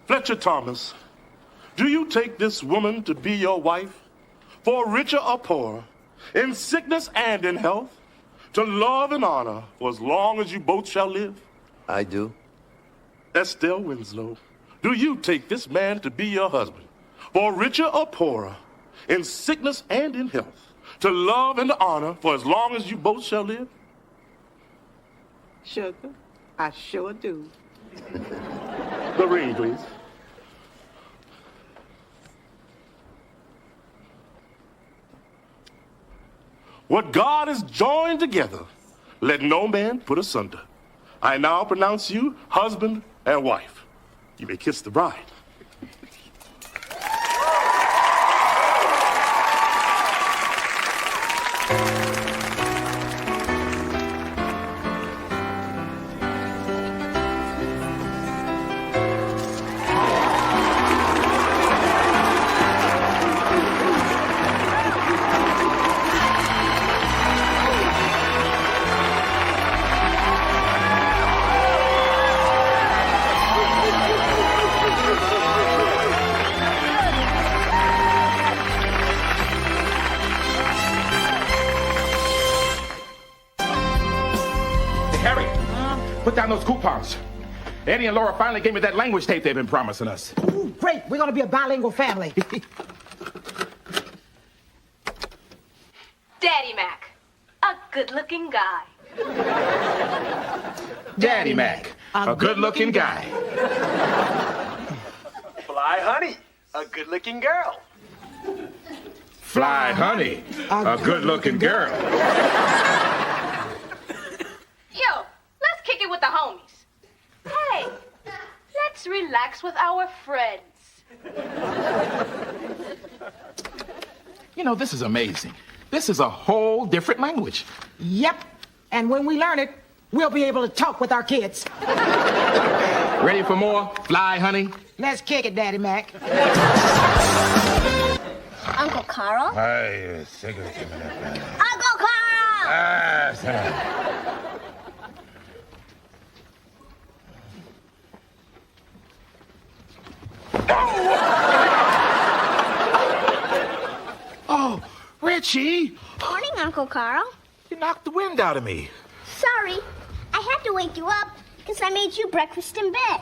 Fletcher Thomas, do you take this woman to be your wife, for richer or poorer, in sickness and in health, to love and honor for as long as you both shall live? I do. Estelle Winslow, do you take this man to be your husband, for richer or poorer, in sickness and in health, to love and honor for as long as you both shall live? Sugar, I sure do. The ring, please. What God has joined together, let no man put asunder. I now pronounce you husband and wife. You may kiss the bride. Put down those coupons. Eddie and Laura finally gave me that language tape they've been promising us. Ooh, great. We're going to be a bilingual family. Daddy Mac, a good-looking guy. Daddy Mac, a good-looking guy. Fly Honey, a good-looking girl. Fly Honey, a good-looking girl. Yo, let's kick it with the homies. Hey, let's relax with our friends. You know, this is amazing. This is a whole different language. Yep. And when we learn it, we'll be able to talk with our kids. Ready for more? Fly, honey? Let's kick it, Daddy Mac. Uncle Carl? Uncle Carl! Oh, Richie! Morning, Uncle Carl. You knocked the wind out of me. Sorry. I had to wake you up because I made you breakfast in bed.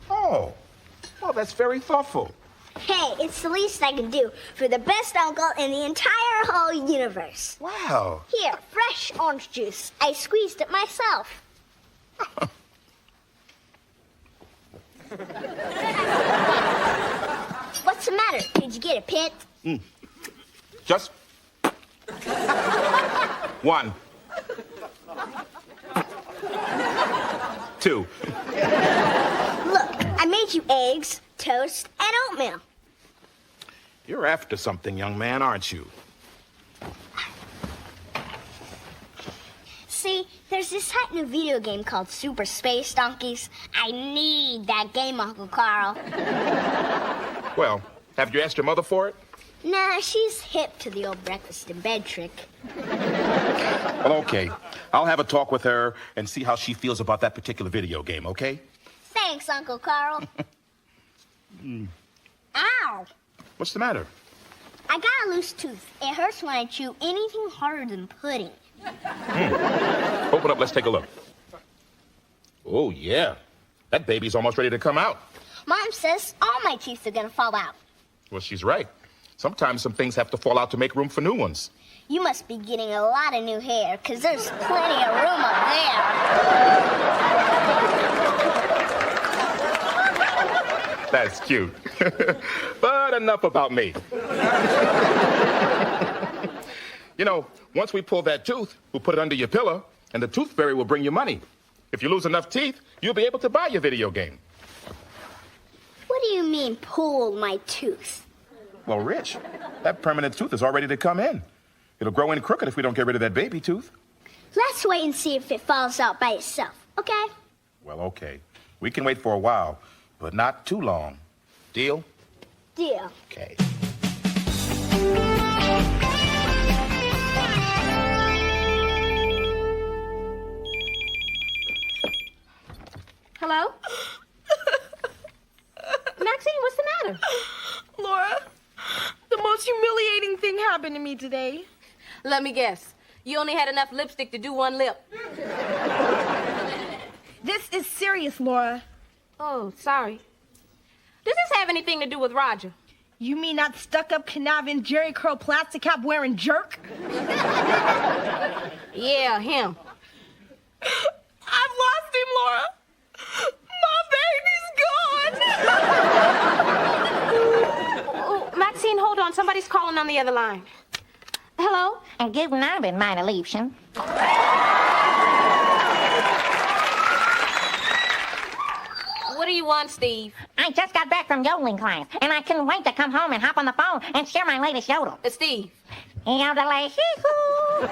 Oh, well, that's very thoughtful. Hey, it's the least I can do for the best uncle in the entire whole universe. Wow. Here, fresh orange juice. I squeezed it myself. What's the matter? Did you get a pit? Just one. Two. Look, I made you eggs, toast, and oatmeal. You're after something, young man, aren't you? See, there's this hot new video game called Super Space Donkeys. I need that game, Uncle Carl. Well, have you asked your mother for it? Nah, she's hip to the old breakfast in bed trick. Well, okay. I'll have a talk with her and see how she feels about that particular video game, okay? Thanks, Uncle Carl. Ow! What's the matter? I got a loose tooth. It hurts when I chew anything harder than pudding. Open up, let's take a look. Oh, yeah. That baby's almost ready to come out. Mom says all my teeth are gonna fall out. Well, she's right. Sometimes some things have to fall out to make room for new ones. You must be getting a lot of new hair, because there's plenty of room up there. That's cute. But enough about me. You know, once we pull that tooth, we'll put it under your pillow, and the tooth fairy will bring you money. If you lose enough teeth, you'll be able to buy your video game. What do you mean, pull my tooth? Well, Rich, that permanent tooth is all ready to come in. It'll grow in crooked if we don't get rid of that baby tooth. Let's wait and see if it falls out by itself, okay? Well, okay. We can wait for a while, but not too long. Deal? Deal. Okay. Hello? Maxine, what's the matter? Laura, the most humiliating thing happened to me today. Let me guess. You only had enough lipstick to do one lip. This is serious, Laura. Oh, sorry. Does this have anything to do with Roger? You mean that stuck-up, conniving, Jerry curl plastic cap wearing jerk? Yeah, him. I've lost him, Laura. My baby's gone. Oh, Maxine, hold on. Somebody's calling on the other line. Hello? And guten Abend, meine Liebchen. What do you want, Steve? I just got back from yodeling class, and I couldn't wait to come home and hop on the phone and share my latest yodel. Steve. Yodelay, hee-hoo.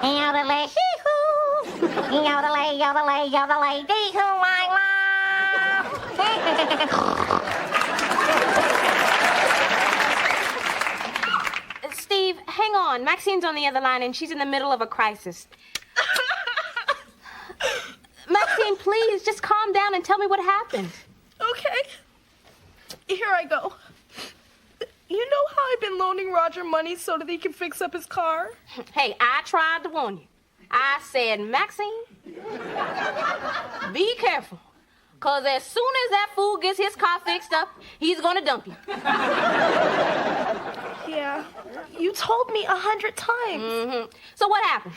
Yodelay, hee-hoo. Yodelay, yodelay, yodelay, dee-hoo, I love. Steve, hang on. Maxine's on the other line, and she's in the middle of a crisis. Maxine, please, just calm down and tell me what happened. Okay. Here I go. You know how I've been loaning Roger money so that he can fix up his car? Hey, I tried to warn you. I said, Maxine, be careful. Because as soon as that fool gets his car fixed up, he's going to dump you. Yeah, you told me 100 times. Mm-hmm. So what happened?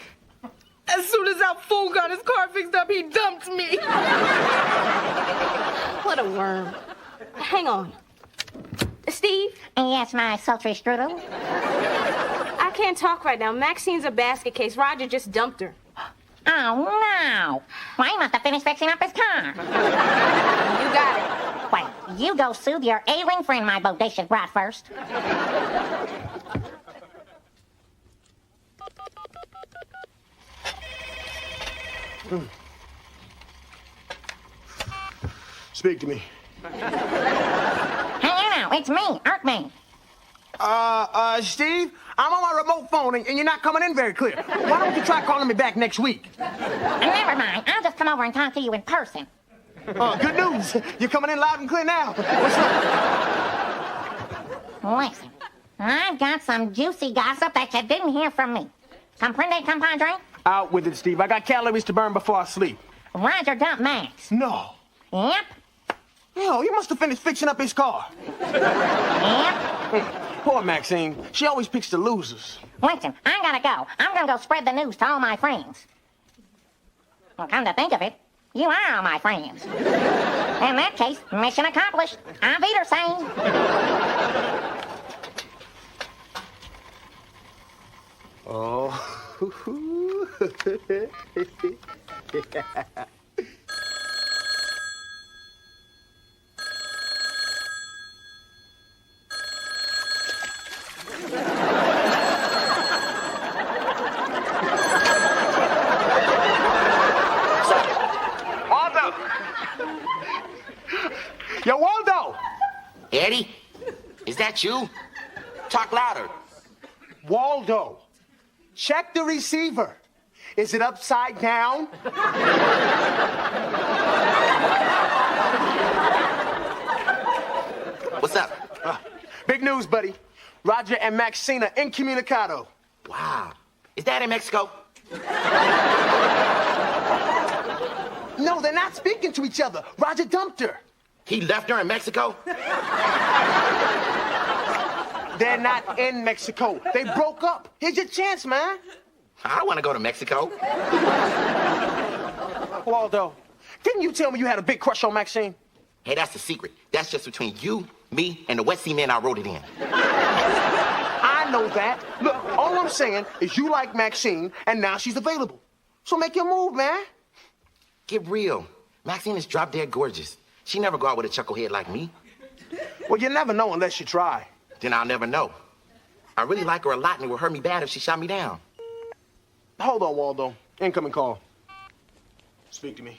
As soon as that fool got his car fixed up, he dumped me. What a worm. Hang on. Steve? Yes, my sultry strudel. I can't talk right now. Maxine's a basket case. Roger just dumped her. Oh, no. Well, he must have finished fixing up his car. You got it. Well, you go soothe your ailing friend, my bodacious brat, first. Speak to me. Hey, you know, it's me, Earthman. Steve, I'm on my remote phone and you're not coming in very clear. Why don't you try calling me back next week? Never mind. I'll just come over and talk to you in person. Good news. You're coming in loud and clear now. What's up? Listen, I've got some juicy gossip that you didn't hear from me. Comprende, compadre? Out with it, Steve. I got calories to burn before I sleep. Roger dumped Max. No. Yep. Hell, you must have finished fixing up his car. Yep. Poor Maxine. She always picks the losers. Listen, I gotta go. I'm gonna go spread the news to all my friends. Well, come to think of it, you are all my friends. In that case, mission accomplished. Auf Wiedersehen. Oh. Waldo! Yo, Waldo! Eddie, is that you? Talk louder. Waldo, check the receiver. Is it upside down? What's up? Big news, buddy. Roger and Maxine are incommunicado. Wow. Is that in Mexico? No, they're not speaking to each other. Roger dumped her. He left her in Mexico? They're not in Mexico. They broke up. Here's your chance, man. I don't want to go to Mexico. Waldo, didn't you tell me you had a big crush on Maxine? Hey, that's the secret. That's just between you, me, and the West Sea men I wrote it in. I know that. Look, all I'm saying is you like Maxine, and now she's available. So make your move, man. Get real. Maxine is drop dead gorgeous. She never go out with a chucklehead like me. Well, you never know unless you try. Then I'll never know. I really like her a lot, and it would hurt me bad if she shot me down. Hold on, Waldo. Incoming call. Speak to me.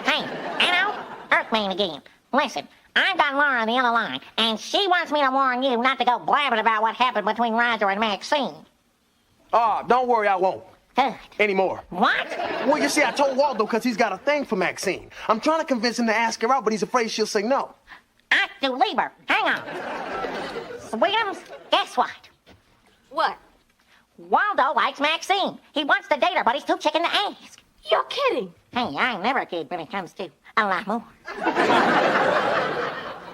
Hey, Anno, Earthman again. Listen, I've got Laura on the other line, and she wants me to warn you not to go blabbing about what happened between Roger and Maxine. Don't worry, I won't. Good. Anymore. What? Well, you see, I told Waldo because he's got a thing for Maxine. I'm trying to convince him to ask her out, but he's afraid she'll say no. I do leave her. Hang on. Sweetums, guess what? What? Waldo likes Maxine. He wants to date her, but he's too chicken to ask. You're kidding. Hey, I ain't never a kid when it comes to a lot more.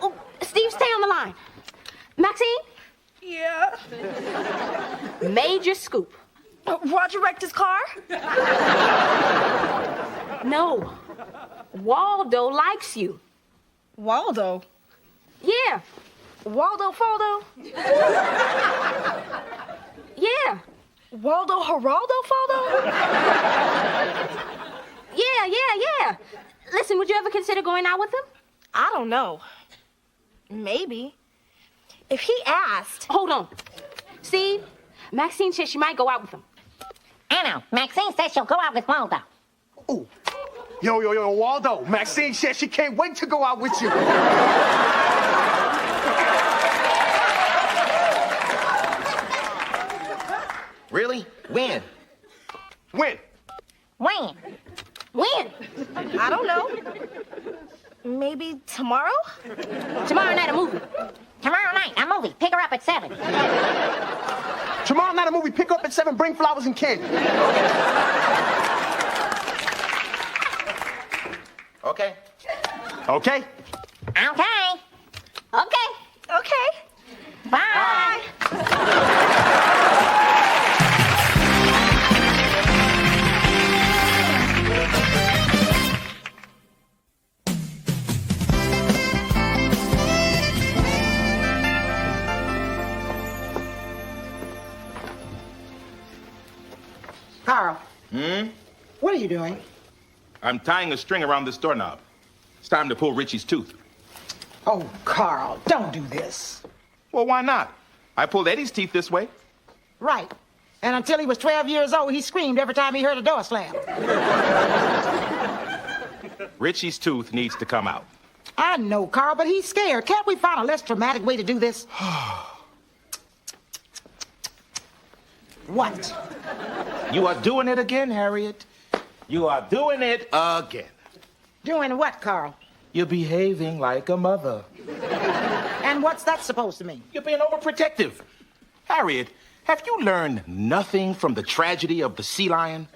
Oh, Steve, stay on the line. Maxine? Yeah. Major scoop. Roger wrecked his car? No. Waldo likes you. Waldo? Yeah. Waldo Faldo? Yeah. Waldo Geraldo Faldo? Yeah. Listen, would you ever consider going out with him? I don't know. Maybe. If he asked... Hold on. Steve, Maxine says she might go out with him. Anno, Maxine says she'll go out with Waldo. Ooh. Yo, Waldo. Maxine says she can't wait to go out with you. Really? When? When? I don't know. Maybe tomorrow? Tomorrow night, a movie. Tomorrow night, a movie. Pick her up at 7. Tomorrow night, a movie. Pick up at 7. Bring flowers and candy. Okay. Okay? Okay. Bye. Carl. Hmm? What are you doing? I'm tying a string around this doorknob. It's time to pull Richie's tooth. Oh, Carl, don't do this. Well, why not? I pulled Eddie's teeth this way. Right. And until he was 12 years old, he screamed every time he heard a door slam. Richie's tooth needs to come out. I know, Carl, but he's scared. Can't we find a less dramatic way to do this? What? You are doing it again, Harriet. You are doing it again. Doing what, Carl? You're behaving like a mother. And what's that supposed to mean? You're being overprotective. Harriet, have you learned nothing from the tragedy of the sea lion?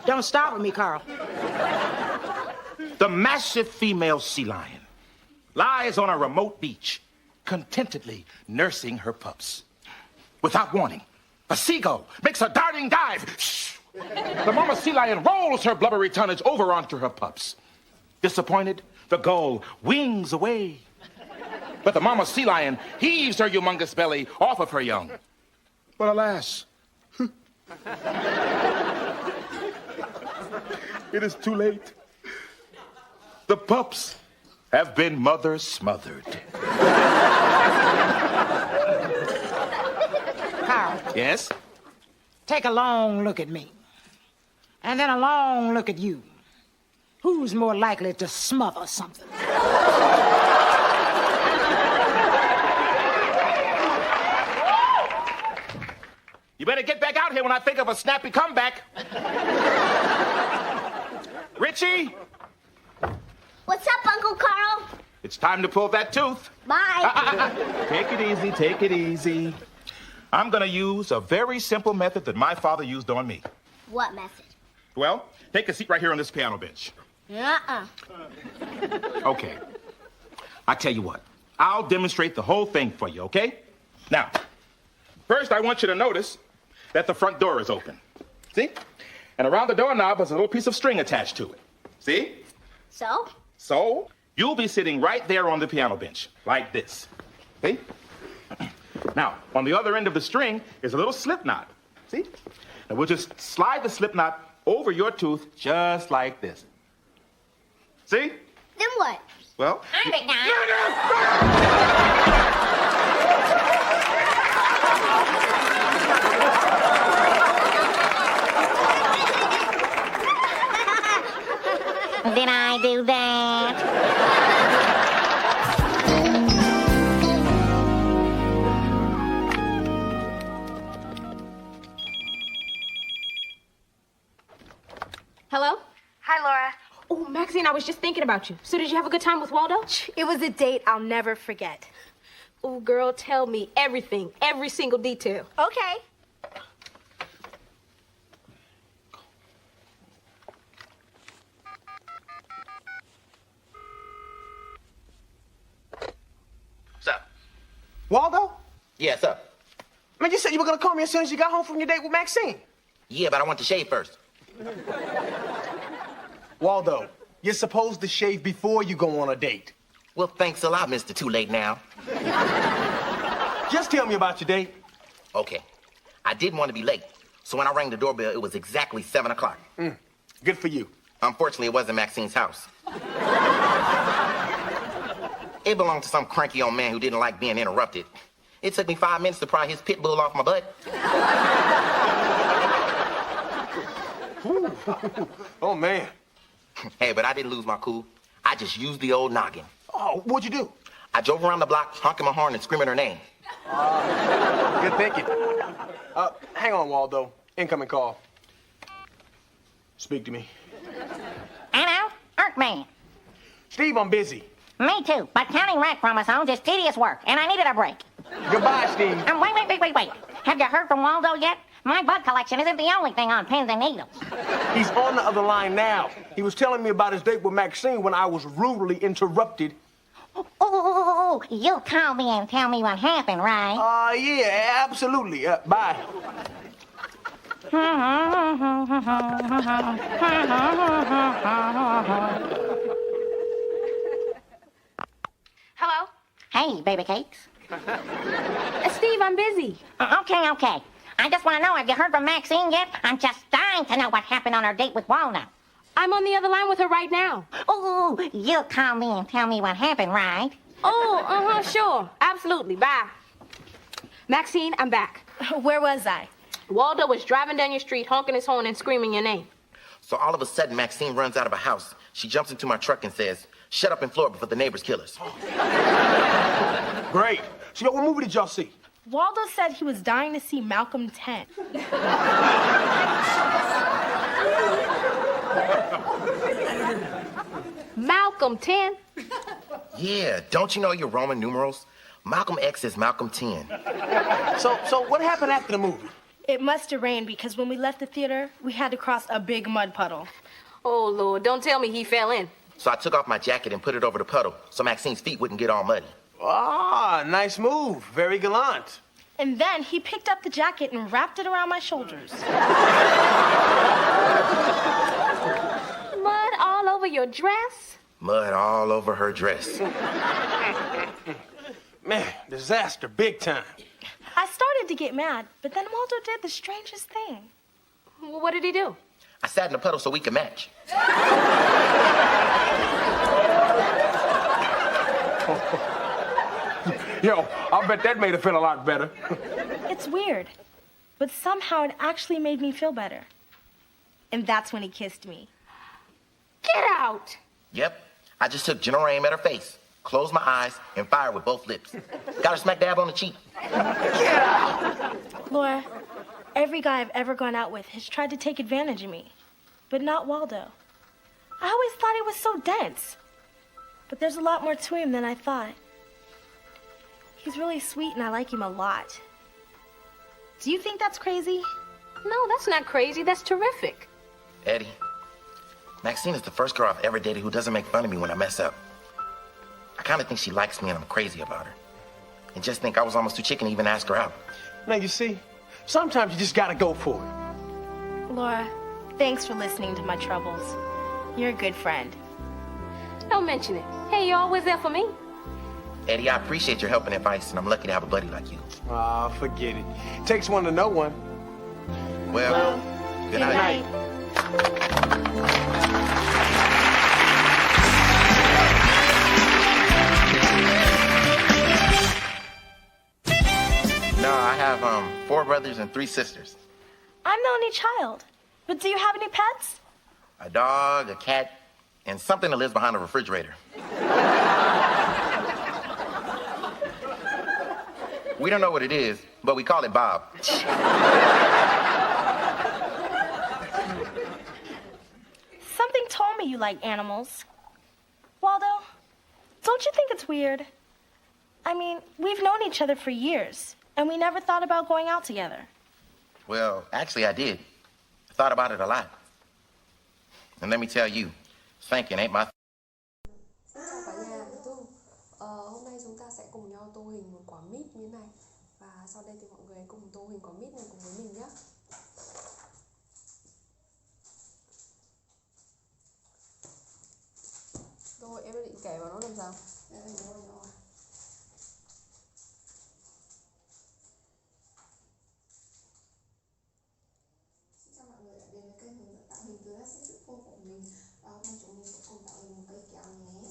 Don't start with me, Carl. The massive female sea lion lies on a remote beach, contentedly nursing her pups. Without warning, a seagull makes a darting dive. Shh! The mama sea lion rolls her blubbery tonnage over onto her pups. Disappointed, the gull wings away. But the mama sea lion heaves her humongous belly off of her young. But alas, it is too late. The pups have been mother smothered. Carl, Yes? take a long look at me. And then a long look at you. Who's more likely to smother something? You better get back out here when I think of a snappy comeback. Richie, What's up, Uncle Carl? it's time to pull that tooth. Bye. Take it easy, take it easy. I'm gonna use a very simple method that my father used on me. What method? Well, take a seat right here on this piano bench. Uh-uh. Okay. I tell you what. I'll demonstrate the whole thing for you, okay? Now, first I want you to notice that the front door is open. See? And around the doorknob is a little piece of string attached to it. See? So? So, you'll be sitting right there on the piano bench, like this. See? Now, on the other end of the string is a little slip knot. See? And we'll just slide the slip knot over your tooth just like this. See? Then what? Well, Did I do that? Hello? Hi, Laura. Oh, Maxine, I was just thinking about you. So did you have a good time with Waldo? It was a date I'll never forget. Oh, girl, tell me everything, every single detail. Okay. What's up? Waldo? Yeah, what's up? Man, you said you were gonna call me as soon as you got home from your date with Maxine. Yeah, but I want to shave first. Waldo, you're supposed to shave before you go on a date. Well, thanks a lot, Mr. Too Late Now. Just tell me about your date. Okay. I didn't want to be late, so when I rang the doorbell, it was exactly 7 o'clock. Good for you. Unfortunately, it wasn't Maxine's house. It belonged to some cranky old man who didn't like being interrupted. It took me 5 minutes to pry his pit bull off my butt. Oh, man. Hey, but I didn't lose my cool. I just used the old noggin. Oh, what'd you do? I drove around the block, honking my horn and screaming her name. Good thinking. Hang on, Waldo. Incoming call. Speak to me. Hello? Earthman. Steve, I'm busy. Me too, but counting rat chromosomes is tedious work, and I needed a break. Goodbye, Steve. Wait. Have you heard from Waldo yet? My bud collection isn't the only thing on pins and needles. He's on the other line now. He was telling me about his date with Maxine when I was rudely interrupted. Oh, you'll call me and tell me what happened, right? Yeah, absolutely. Bye. Hello? Hey, baby cakes. Steve, I'm busy. Okay. I just want to know, have you heard from Maxine yet? I'm just dying to know what happened on her date with Waldo. I'm on the other line with her right now. Oh, you'll call me and tell me what happened, right? Oh, sure. Absolutely. Bye. Maxine, I'm back. Where was I? Waldo was driving down your street, honking his horn and screaming your name. So all of a sudden, Maxine runs out of a house. She jumps into my truck and says, "Shut up and floor before the neighbors kill us." Great. So, what movie did y'all see? Waldo said he was dying to see Malcolm 10. Malcolm 10? Yeah, don't you know your Roman numerals? Malcolm X is Malcolm 10. So what happened after the movie? It must have rained because when we left the theater, we had to cross a big mud puddle. Oh, Lord, don't tell me he fell in. So I took off my jacket and put it over the puddle so Maxine's feet wouldn't get all muddy. Ah, nice move. Very gallant. And then he picked up the jacket and wrapped it around my shoulders. Mud all over your dress? Mud all over her dress. Man, disaster, big time. I started to get mad, but then Waldo did the strangest thing. Well, what did he do? I sat in the puddle so we could match. Yo, I bet that made her feel a lot better. It's weird, but somehow it actually made me feel better. And that's when he kissed me. Get out! Yep, I just took general aim at her face, closed my eyes, and fired with both lips. Got her smack dab on the cheek. Laura, every guy I've ever gone out with has tried to take advantage of me, but not Waldo. I always thought he was so dense, but there's a lot more to him than I thought. He's really sweet and I like him a lot. Do you think that's crazy? No, that's not crazy. That's terrific. Eddie, Maxine is the first girl I've ever dated who doesn't make fun of me when I mess up. I kind of think she likes me and I'm crazy about her. And just think I was almost too chicken to even ask her out. Now, you see, sometimes you just gotta go for it. Laura, thanks for listening to my troubles. You're a good friend. Don't mention it. Hey, you're always there for me. Eddie, I appreciate your help and advice, and I'm lucky to have a buddy like you. Ah, forget it. Takes one to know one. Well, good night. No, I have 4 brothers and 3 sisters. I'm the only child. But do you have any pets? A dog, a cat, and something that lives behind the refrigerator. We don't know what it is, but we call it Bob. Something told me you like animals. Waldo, don't you think it's weird? I mean, we've known each other for years, and we never thought about going out together. Well, actually, I did. I thought about it a lot. And let me tell you, thinking ain't my... Xin chào cả nhà, hôm nay chúng ta sẽ cùng nhau tô hình một quả mít như thế này. Và sau đây thì mọi người cùng tô hình quả mít này cùng với mình nhé. Rồi, em đã định kẻ vào nó làm sao? Đây, rồi. Xin chào mọi người đã đến với kênh hướng dẫn tạo hình từ đất sách chữ phô của mình. Và hôm nay chúng mình sẽ cùng tạo hình một cây kéo nhé.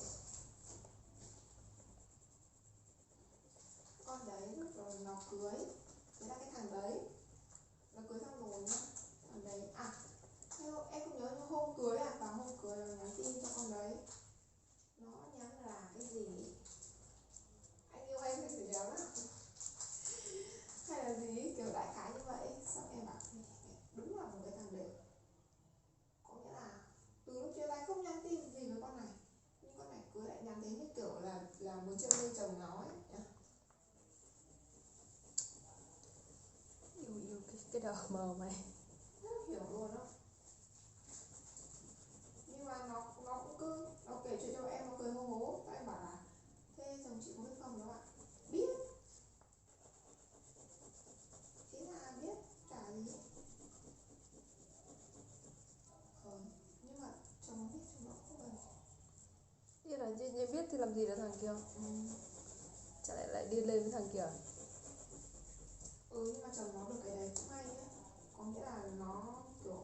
Con đấy lúc rồi nó cưới. Đấy là cái thằng đấy. Nó cưới xong rồi nhá. Thằng đấy, em không nhớ nhưng hôm cưới và hôm cưới nó nhắn tin cho con đấy. Nó nhắn là cái gì? Anh yêu em hay gì đó đó. Hay là gì? Kiểu đại khái như vậy. Xong em bảo đúng là một cái thằng đấy. Có nghĩa là từ lúc chia tay không nhắn tin gì với con này. Nhưng con này cưới lại nhắn thế như kiểu là muốn chơi nuôi chồng nó ấy. Yêu cái đầu mờ mày. Không hiểu luôn đó. Nhưng mà nó cũng cứ nó kể chuyện cho em, nó cười hô hố. Và em bảo là thế chồng chị có biết không? Nó bảo biết. Thế là biết cả gì. Nhưng mà chồng nó biết, chồng nó không cần. Ý là như biết thì làm gì được thằng kia? Chả lẽ lại đi lên với thằng kia? Nhưng mà chồng nó được cái đấy cũng hay nhá. Có nghĩa là nó kiểu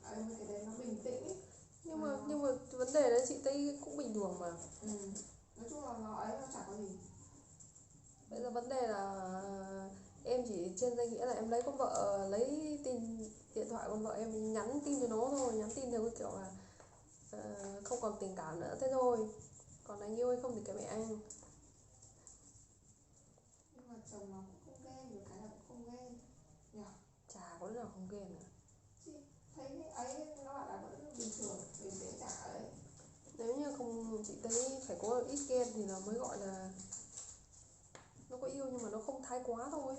cái đấy nó bình tĩnh ấy. Nhưng mà vấn đề đấy chị thấy cũng bình thường mà. Nói chung là nó ấy, nó chả có gì. Bây giờ vấn đề là em chỉ trên danh nghĩa là em lấy con vợ, lấy điện thoại con vợ em nhắn tin cho nó thôi, nhắn tin theo cái kiểu là không còn tình cảm nữa thế thôi. Còn anh yêu hay không thì cái mẹ anh. Nhưng mà chồng nó cũng không ghen, được cái là cũng không ghen nhỉ? Chả có đứa nào không ghen nữa. Chị thấy ấy nó bảo là vẫn bình thường, bình tĩnh chả ấy. Nếu như không, chị thấy phải có ít ghen thì nó mới gọi là nó có yêu nhưng mà nó không thái quá thôi.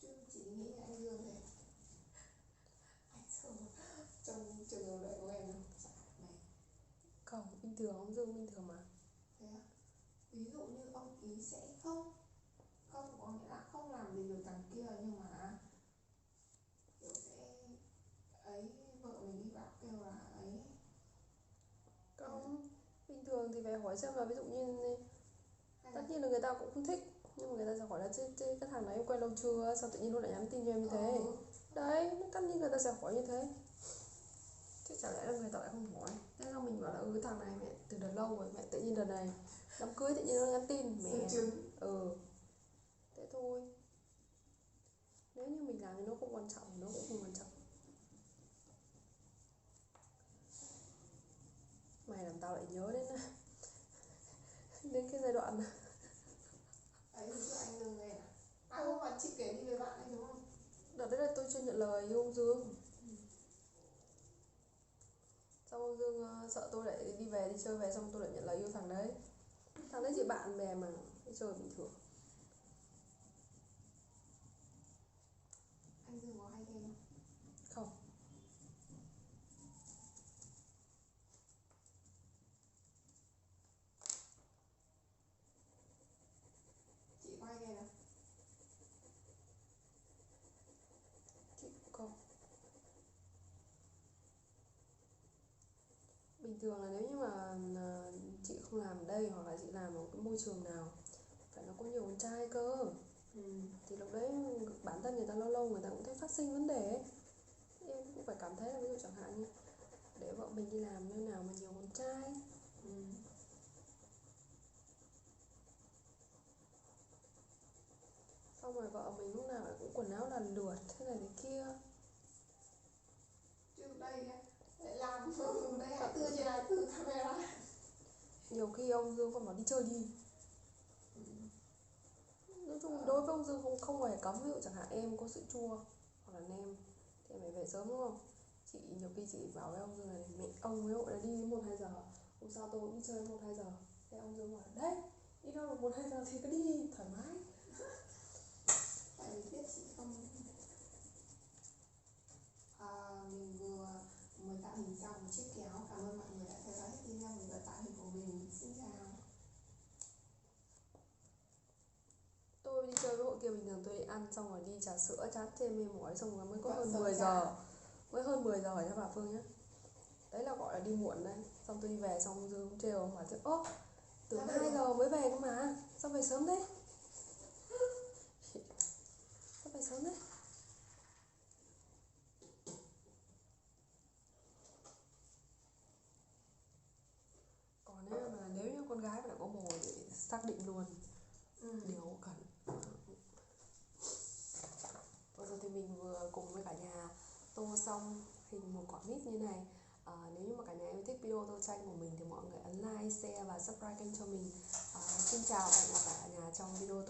Chứ chị nghĩ là anh Dương này. Anh Dương trong trường hợp đấy của em không? Không, bình thường, ông Dương bình thường mà. Thế á? Ví dụ như ông ý sẽ không có nghĩa là không làm gì được thằng kia nhưng mà kiểu sẽ ấy, vợ mình đi bảo kêu là ấy. Không, bình thường thì phải hỏi xem là ví dụ như tất nhiên là người ta cũng không thích. Nhưng mà người ta sẽ hỏi là chứ cái thằng này em quen lâu chưa? Sao tự nhiên nó lại nhắn tin cho em như thế? Đấy, tất nhiên người ta sẽ hỏi như thế. Chứ chả lẽ là người ta lại không hỏi. Thế là mình bảo là cái thằng này mẹ từ đợt lâu rồi, mẹ tự nhiên đợt này đám cưới tự nhiên nó nhắn tin mẹ. Thế thôi. Nếu như mình làm thì nó không quan trọng thì nó cũng không quan trọng. Mày làm tao lại nhớ đến cái giai đoạn ấy thì anh đừng nghe à? Không mà chị kể đi với bạn anh đúng không? Đợt đấy là tôi chưa nhận lời yêu ông Dương. Xong ông Dương sợ tôi lại đi chơi về xong tôi lại nhận lời yêu thằng đấy. Thằng đấy chỉ bạn bè mà, đi chơi bình thường. Anh Dương có hay ghen Bình thường là nếu như mà chị không làm ở đây hoặc là chị làm ở cái môi trường nào phải nó có nhiều con trai cơ. Thì lúc đấy bản thân người ta lâu lâu người ta cũng thấy phát sinh vấn đề ấy. Em cũng phải cảm thấy là ví dụ chẳng hạn như để vợ mình đi làm nơi nào mà nhiều con trai. Xong rồi vợ mình lúc nào cũng quần áo là lượt thế này thế kia. Chứ đây lại làm đây 24 trên 24 camera. Nhiều khi ông Dương còn bảo đi chơi đi. Nói chung đối với ông Dương không hề cấm. Ví dụ chẳng hạn em có sữa chua hoặc là nem thì em phải về sớm đúng không? Chị nhiều khi chị bảo với ông Dương là mẹ ông với hội là đi đến 1-2 giờ. Hôm sau tôi cũng đi chơi 1-2 giờ. Thế ông Dương bảo đấy đi đâu được 1-2 giờ thì cứ đi thoải mái. Tại vì biết chị không mình vừa mới tạo hình xong một chiếc kéo. Cảm ơn mọi người đã theo dõi hết video. Mình vừa tạo hình của mình. Xin chào. Tôi đi chơi với hội kia bình thường tôi đi ăn xong rồi đi trà sữa chát thêm mê mỏi xong rồi mới có hơn 10 giờ. Mới hơn 10 giờ nha bà Phương nhé. Đấy là gọi là đi muộn đấy. Xong tôi đi về xong Dương trêu ông bảo chứ ố tưởng 2 giờ mới về cơ mà. Sao về sớm thế? Sao về sớm thế? Còn nếu như con gái mà đã có bồ thì xác định luôn điều cần. Bây giờ thì mình vừa cùng với cả nhà tô xong hình một quả mít như này. Nếu như mà cả nhà yêu thích video tô tranh của mình thì mọi người ấn like, share và subscribe kênh cho mình. Xin chào cả nhà trong video